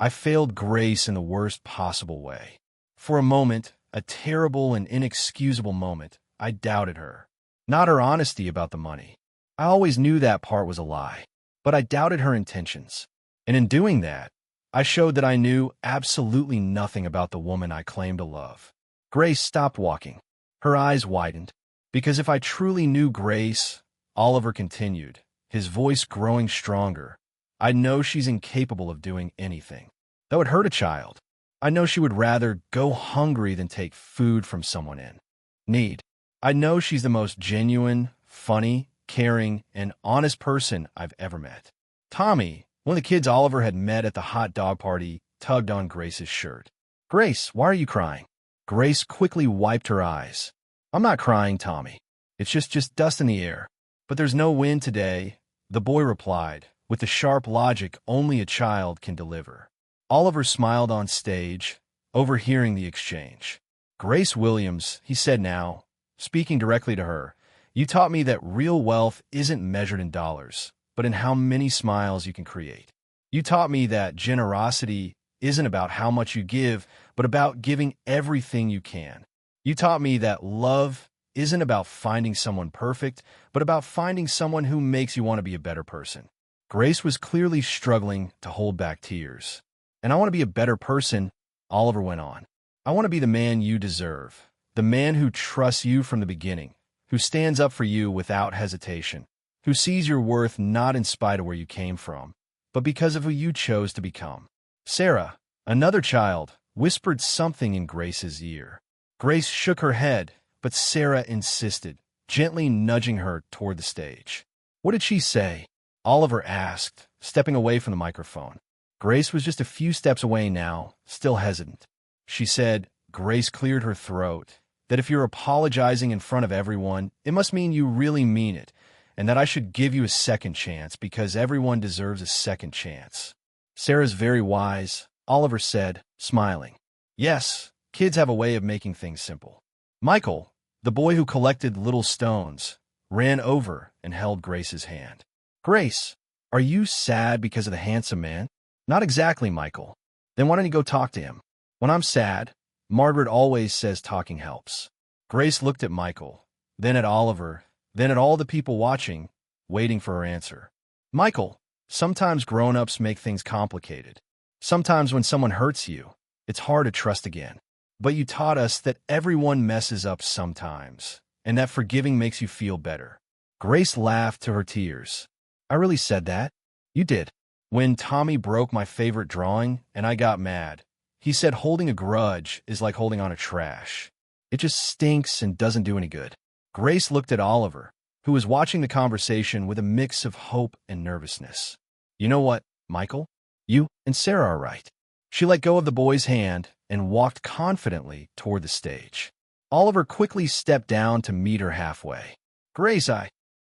I failed Grace in the worst possible way. For a moment, a terrible and inexcusable moment, I doubted her. Not her honesty about the money. I always knew that part was a lie. But I doubted her intentions. And in doing that, I showed that I knew absolutely nothing about the woman I claimed to love. Grace stopped walking. Her eyes widened. Because if I truly knew Grace, Oliver continued, his voice growing stronger, I know she's incapable of doing anything. That would hurt a child. I know she would rather go hungry than take food from someone in need. I know she's the most genuine, funny, caring, and honest person I've ever met. Tommy, one of the kids Oliver had met at the hot dog party, tugged on Grace's shirt. Grace, why are you crying? Grace quickly wiped her eyes. I'm not crying, Tommy. It's just dust in the air. But there's no wind today, the boy replied, with the sharp logic only a child can deliver. Oliver smiled on stage, overhearing the exchange. Grace Williams, he said now, speaking directly to her, you taught me that real wealth isn't measured in dollars, but in how many smiles you can create. You taught me that generosity isn't about how much you give, but about giving everything you can. You taught me that love isn't about finding someone perfect, but about finding someone who makes you want to be a better person. Grace was clearly struggling to hold back tears. And I want to be a better person, Oliver went on. I want to be the man you deserve, the man who trusts you from the beginning, who stands up for you without hesitation, who sees your worth not in spite of where you came from, but because of who you chose to become. Sarah, another child, whispered something in Grace's ear. Grace shook her head, but Sarah insisted, gently nudging her toward the stage. What did she say? Oliver asked, stepping away from the microphone. Grace was just a few steps away now, still hesitant. She said, Grace cleared her throat, that if you're apologizing in front of everyone, it must mean you really mean it, and that I should give you a second chance because everyone deserves a second chance. Sarah's very wise, Oliver said, smiling. Yes, kids have a way of making things simple. Michael, the boy who collected little stones, ran over and held Grace's hand. Grace, are you sad because of the handsome man? Not exactly, Michael. Then why don't you go talk to him? When I'm sad, Margaret always says talking helps. Grace looked at Michael, then at Oliver, then at all the people watching, waiting for her answer. Michael, sometimes grown-ups make things complicated. Sometimes when someone hurts you, it's hard to trust again. But you taught us that everyone messes up sometimes, and that forgiving makes you feel better. Grace laughed to her tears. I really said that? You did. When Tommy broke my favorite drawing and I got mad, he said holding a grudge is like holding on to trash. It just stinks and doesn't do any good. Grace looked at Oliver, who was watching the conversation with a mix of hope and nervousness. You know what, Michael? You and Sarah are right. She let go of the boy's hand and walked confidently toward the stage. Oliver quickly stepped down to meet her halfway. Grace,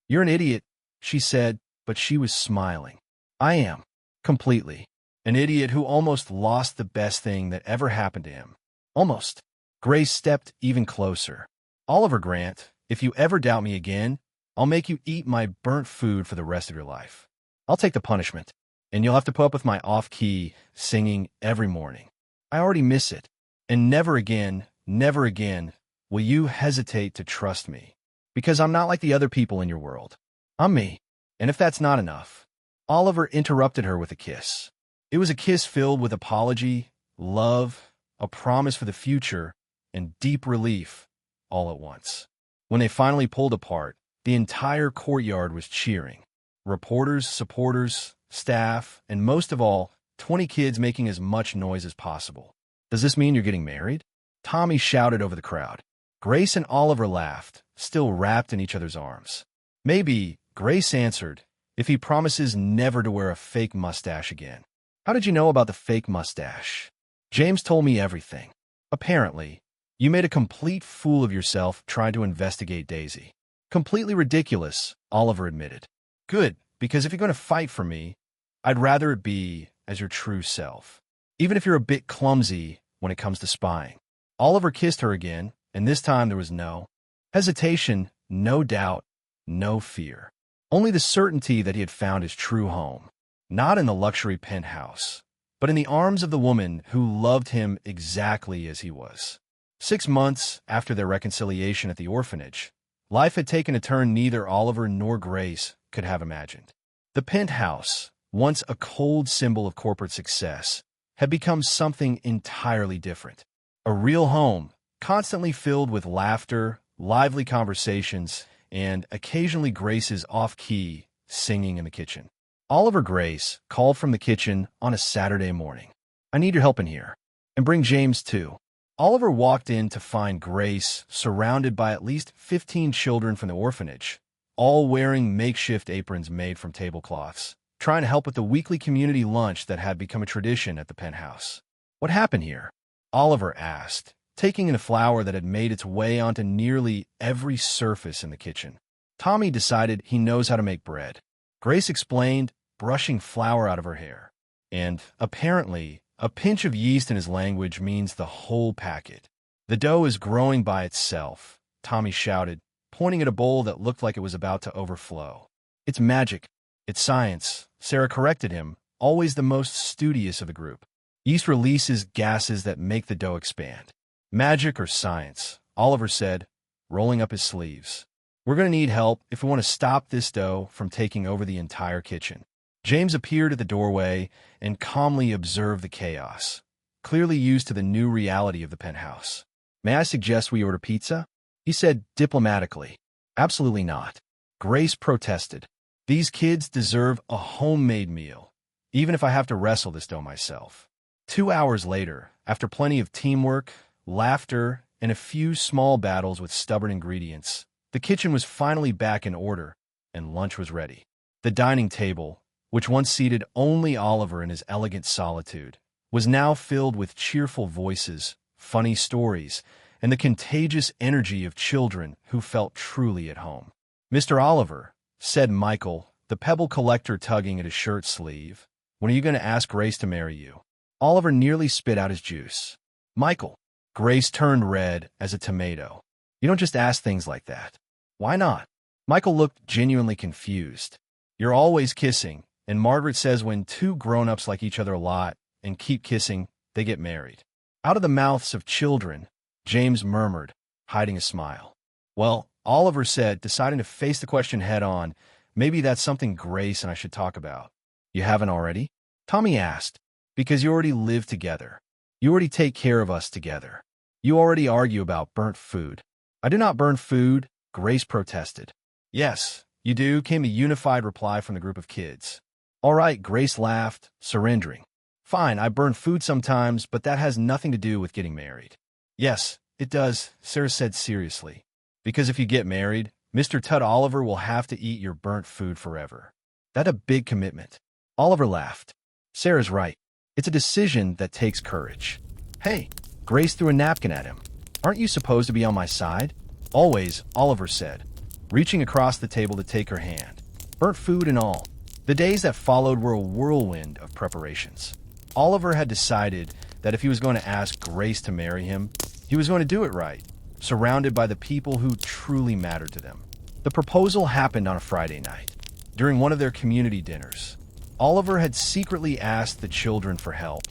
you're an idiot, she said, but she was smiling. I am. Completely. An idiot who almost lost the best thing that ever happened to him. Almost. Grace stepped even closer. Oliver Grant, if you ever doubt me again, I'll make you eat my burnt food for the rest of your life. I'll take the punishment, and you'll have to put up with my off-key singing every morning. I already miss it, and never again will you hesitate to trust me, because I'm not like the other people in your world. I'm me, and if that's not enough, Oliver interrupted her with a kiss. It was a kiss filled with apology, love, a promise for the future, and deep relief, all at once. When they finally pulled apart, the entire courtyard was cheering. Reporters, supporters, staff, and most of all, 20 kids making as much noise as possible. Does this mean you're getting married? Tommy shouted over the crowd. Grace and Oliver laughed, still wrapped in each other's arms. Maybe, Grace answered, if he promises never to wear a fake mustache again. How did you know about the fake mustache? James told me everything. Apparently, you made a complete fool of yourself trying to investigate Daisy. Completely ridiculous, Oliver admitted. Good, because if you're going to fight for me, I'd rather it be as your true self, even if you're a bit clumsy when it comes to spying. Oliver kissed her again, and this time there was no hesitation, no doubt, no fear. Only the certainty that he had found his true home, not in the luxury penthouse, but in the arms of the woman who loved him exactly as he was. 6 months after their reconciliation at the orphanage, life had taken a turn neither Oliver nor Grace could have imagined. The penthouse, once a cold symbol of corporate success, had become something entirely different. A real home, constantly filled with laughter, lively conversations, and occasionally Grace's off-key singing in the kitchen. Oliver Grace called from the kitchen on a Saturday morning. "I need your help in here. And bring James, too." Oliver walked in to find Grace surrounded by at least 15 children from the orphanage, all wearing makeshift aprons made from tablecloths, trying to help with the weekly community lunch that had become a tradition at the penthouse. "What happened here?" Oliver asked, taking in a flour that had made its way onto nearly every surface in the kitchen. "Tommy decided he knows how to make bread," Grace explained, brushing flour out of her hair. "And, apparently, a pinch of yeast in his language means the whole packet." "The dough is growing by itself," Tommy shouted, pointing at a bowl that looked like it was about to overflow. "It's magic. It's science," Sarah corrected him, always the most studious of the group. "Yeast releases gases that make the dough expand." "Magic or science," Oliver said, rolling up his sleeves. "We're going to need help if we want to stop this dough from taking over the entire kitchen." James appeared at the doorway and calmly observed the chaos, clearly used to the new reality of the penthouse. "May I suggest we order pizza?" he said diplomatically. "Absolutely not," Grace protested. "These kids deserve a homemade meal, even if I have to wrestle this dough myself." 2 hours later, after plenty of teamwork, laughter, and a few small battles with stubborn ingredients, the kitchen was finally back in order, and lunch was ready. The dining table, which once seated only Oliver in his elegant solitude, was now filled with cheerful voices, funny stories, and the contagious energy of children who felt truly at home. "Mr. Oliver," said Michael, the pebble collector tugging at his shirt sleeve, "when are you going to ask Grace to marry you?" Oliver nearly spit out his juice. "Michael." Grace turned red as a tomato. "You don't just ask things like that." "Why not?" Michael looked genuinely confused. "You're always kissing, and Margaret says when two grown-ups like each other a lot and keep kissing, they get married." Out of the mouths of children, James murmured, hiding a smile. "Well," Oliver said, deciding to face the question head-on, "maybe that's something Grace and I should talk about." "You haven't already?" Tommy asked. "Because you already live together. You already take care of us together. You already argue about burnt food." "I do not burn food," Grace protested. "Yes, you do," came the unified reply from the group of kids. "All right," Grace laughed, surrendering. "Fine, I burn food sometimes, but that has nothing to do with getting married." "Yes, it does," Sarah said seriously. "Because if you get married, Mr. Tud Oliver will have to eat your burnt food forever. That's a big commitment." Oliver laughed. "Sarah's right. It's a decision that takes courage." "Hey," Grace threw a napkin at him. "Aren't you supposed to be on my side?" "Always," Oliver said, reaching across the table to take her hand. Burnt food and all. The days that followed were a whirlwind of preparations. Oliver had decided that if he was going to ask Grace to marry him, he was going to do it right, surrounded by the people who truly mattered to them. The proposal happened on a Friday night, during one of their community dinners. Oliver had secretly asked the children for help,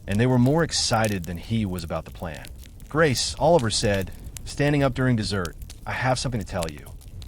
and they were more excited than he was about the plan. "Grace," Oliver said, standing up during dessert, "I have something to tell you.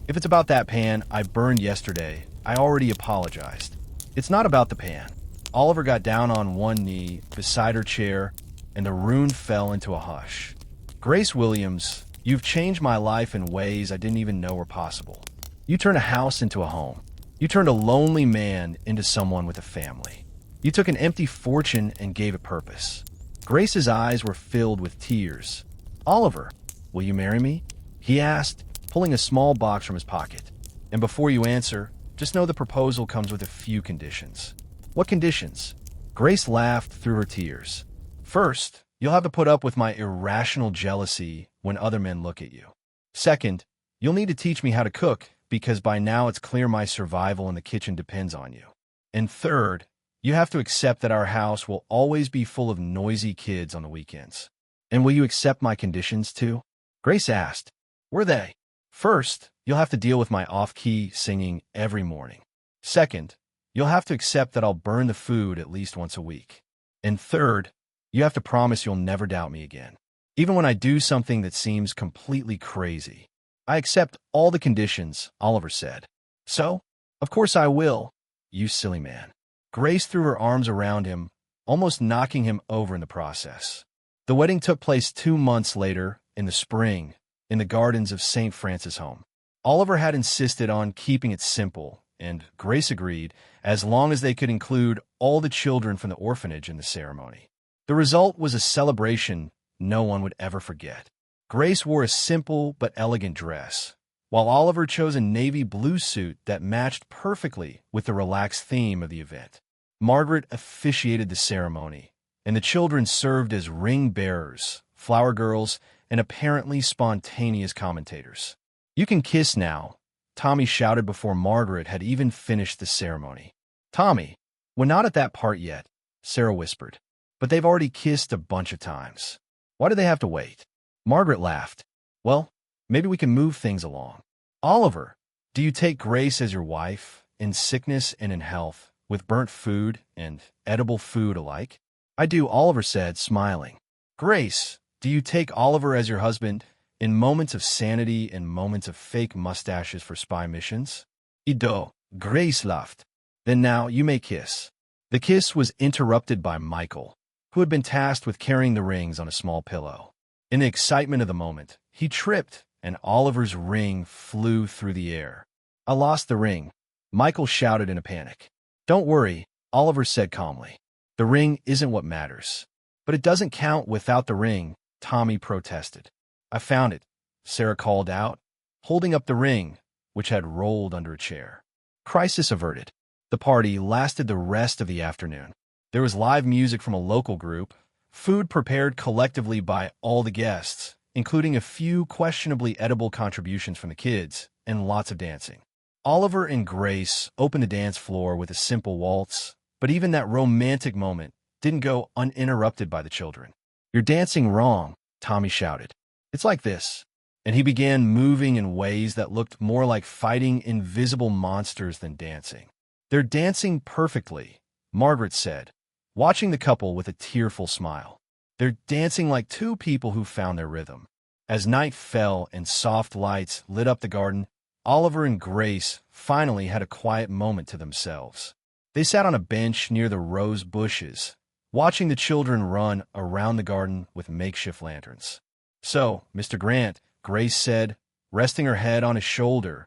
If it's about that pan I burned yesterday, I already apologized." "It's not about the pan." Oliver got down on one knee beside her chair, and the room fell into a hush. "Grace Williams, you've changed my life in ways I didn't even know were possible. You turned a house into a home. You turned a lonely man into someone with a family. You took an empty fortune and gave it purpose." Grace's eyes were filled with tears. "Oliver, will you marry me?" he asked, pulling a small box from his pocket. "And before you answer, just know the proposal comes with a few conditions." "What conditions?" Grace laughed through her tears. "First, you'll have to put up with my irrational jealousy when other men look at you. Second, you'll need to teach me how to cook, because by now it's clear my survival in the kitchen depends on you. And third, you have to accept that our house will always be full of noisy kids on the weekends." "And will you accept my conditions too?" Grace asked. "Were they?" "First, you'll have to deal with my off-key singing every morning. Second, you'll have to accept that I'll burn the food at least once a week. And third, you have to promise you'll never doubt me again. Even when I do something that seems completely crazy. I accept all the conditions, Oliver said. So, of course I will, you silly man. Grace threw her arms around him, almost knocking him over in the process. The wedding took place 2 months later, in the spring, in the gardens of St. Francis' home. Oliver had insisted on keeping it simple, and Grace agreed, as long as they could include all the children from the orphanage in the ceremony. The result was a celebration no one would ever forget. Grace wore a simple but elegant dress, while Oliver chose a navy blue suit that matched perfectly with the relaxed theme of the event. Margaret officiated the ceremony, and the children served as ring bearers, flower girls, and apparently spontaneous commentators. "You can kiss now," Tommy shouted before Margaret had even finished the ceremony. "Tommy, we're not at that part yet," Sarah whispered. "But they've already kissed a bunch of times. Why do they have to wait?" Margaret laughed. "Well, maybe we can move things along." "Oliver, do you take Grace as your wife, in sickness and in health, with burnt food and edible food alike?" "I do," Oliver said, smiling. "Grace, do you take Oliver as your husband, in moments of sanity and moments of fake mustaches for spy missions?" "I do," Grace laughed. "Then now you may kiss." The kiss was interrupted by Michael, who had been tasked with carrying the rings on a small pillow. In the excitement of the moment, he tripped, and Oliver's ring flew through the air. "I lost the ring," Michael shouted in a panic. "Don't worry," Oliver said calmly. "The ring isn't what matters." "But it doesn't count without the ring," Tommy protested. "I found it," Sarah called out, holding up the ring, which had rolled under a chair. Crisis averted. The party lasted the rest of the afternoon. There was live music from a local group, food prepared collectively by all the guests, including a few questionably edible contributions from the kids, and lots of dancing. Oliver and Grace opened the dance floor with a simple waltz, but even that romantic moment didn't go uninterrupted by the children. "You're dancing wrong," Tommy shouted. "It's like this." And he began moving in ways that looked more like fighting invisible monsters than dancing. "They're dancing perfectly," Margaret said, watching the couple with a tearful smile. "They're dancing like two people who found their rhythm." As night fell and soft lights lit up the garden, Oliver and Grace finally had a quiet moment to themselves. They sat on a bench near the rose bushes, watching the children run around the garden with makeshift lanterns. "So, Mr. Grant," Grace said, resting her head on his shoulder,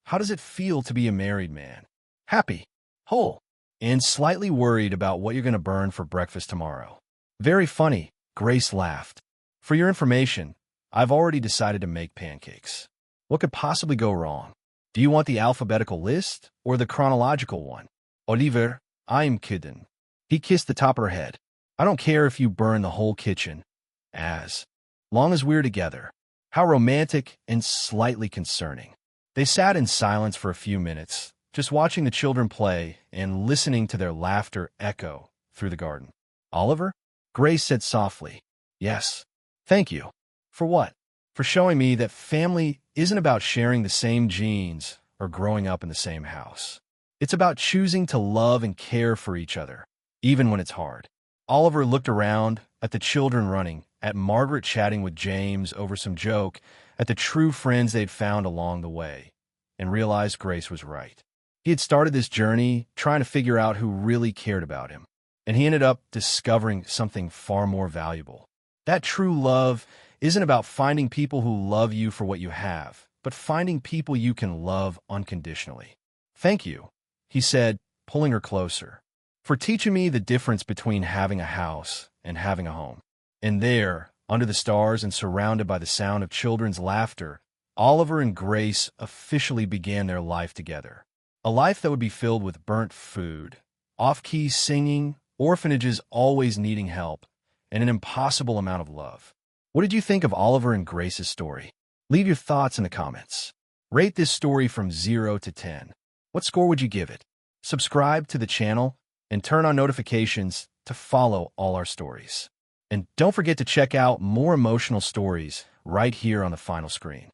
"how does it feel to be a married man?" "Happy, whole, and slightly worried about what you're going to burn for breakfast tomorrow." "Very funny," Grace laughed. "For your information, I've already decided to make pancakes. What could possibly go wrong? Do you want the alphabetical list or the chronological one?" "Oliver, I'm kidding." He kissed the top of her head. "I don't care if you burn the whole kitchen, as long as we're together." How romantic and slightly concerning. They sat in silence for a few minutes, just watching the children play and listening to their laughter echo through the garden. "Oliver?" Grace said softly. "Yes. Thank you." "For what?" "For showing me that family isn't about sharing the same genes or growing up in the same house. It's about choosing to love and care for each other, even when it's hard." Oliver looked around at the children running, at Margaret chatting with James over some joke, at the true friends they'd found along the way, and realized Grace was right. He had started this journey trying to figure out who really cared about him, and he ended up discovering something far more valuable. That true love isn't about finding people who love you for what you have, but finding people you can love unconditionally. "Thank you," he said, pulling her closer, "for teaching me the difference between having a house and having a home." And there, under the stars and surrounded by the sound of children's laughter, Oliver and Grace officially began their life together. A life that would be filled with burnt food, off-key singing, orphanages always needing help, and an impossible amount of love. What did you think of Oliver and Grace's story? Leave your thoughts in the comments. Rate this story from 0 to 10. What score would you give it? Subscribe to the channel and turn on notifications to follow all our stories. And don't forget to check out more emotional stories right here on the final screen.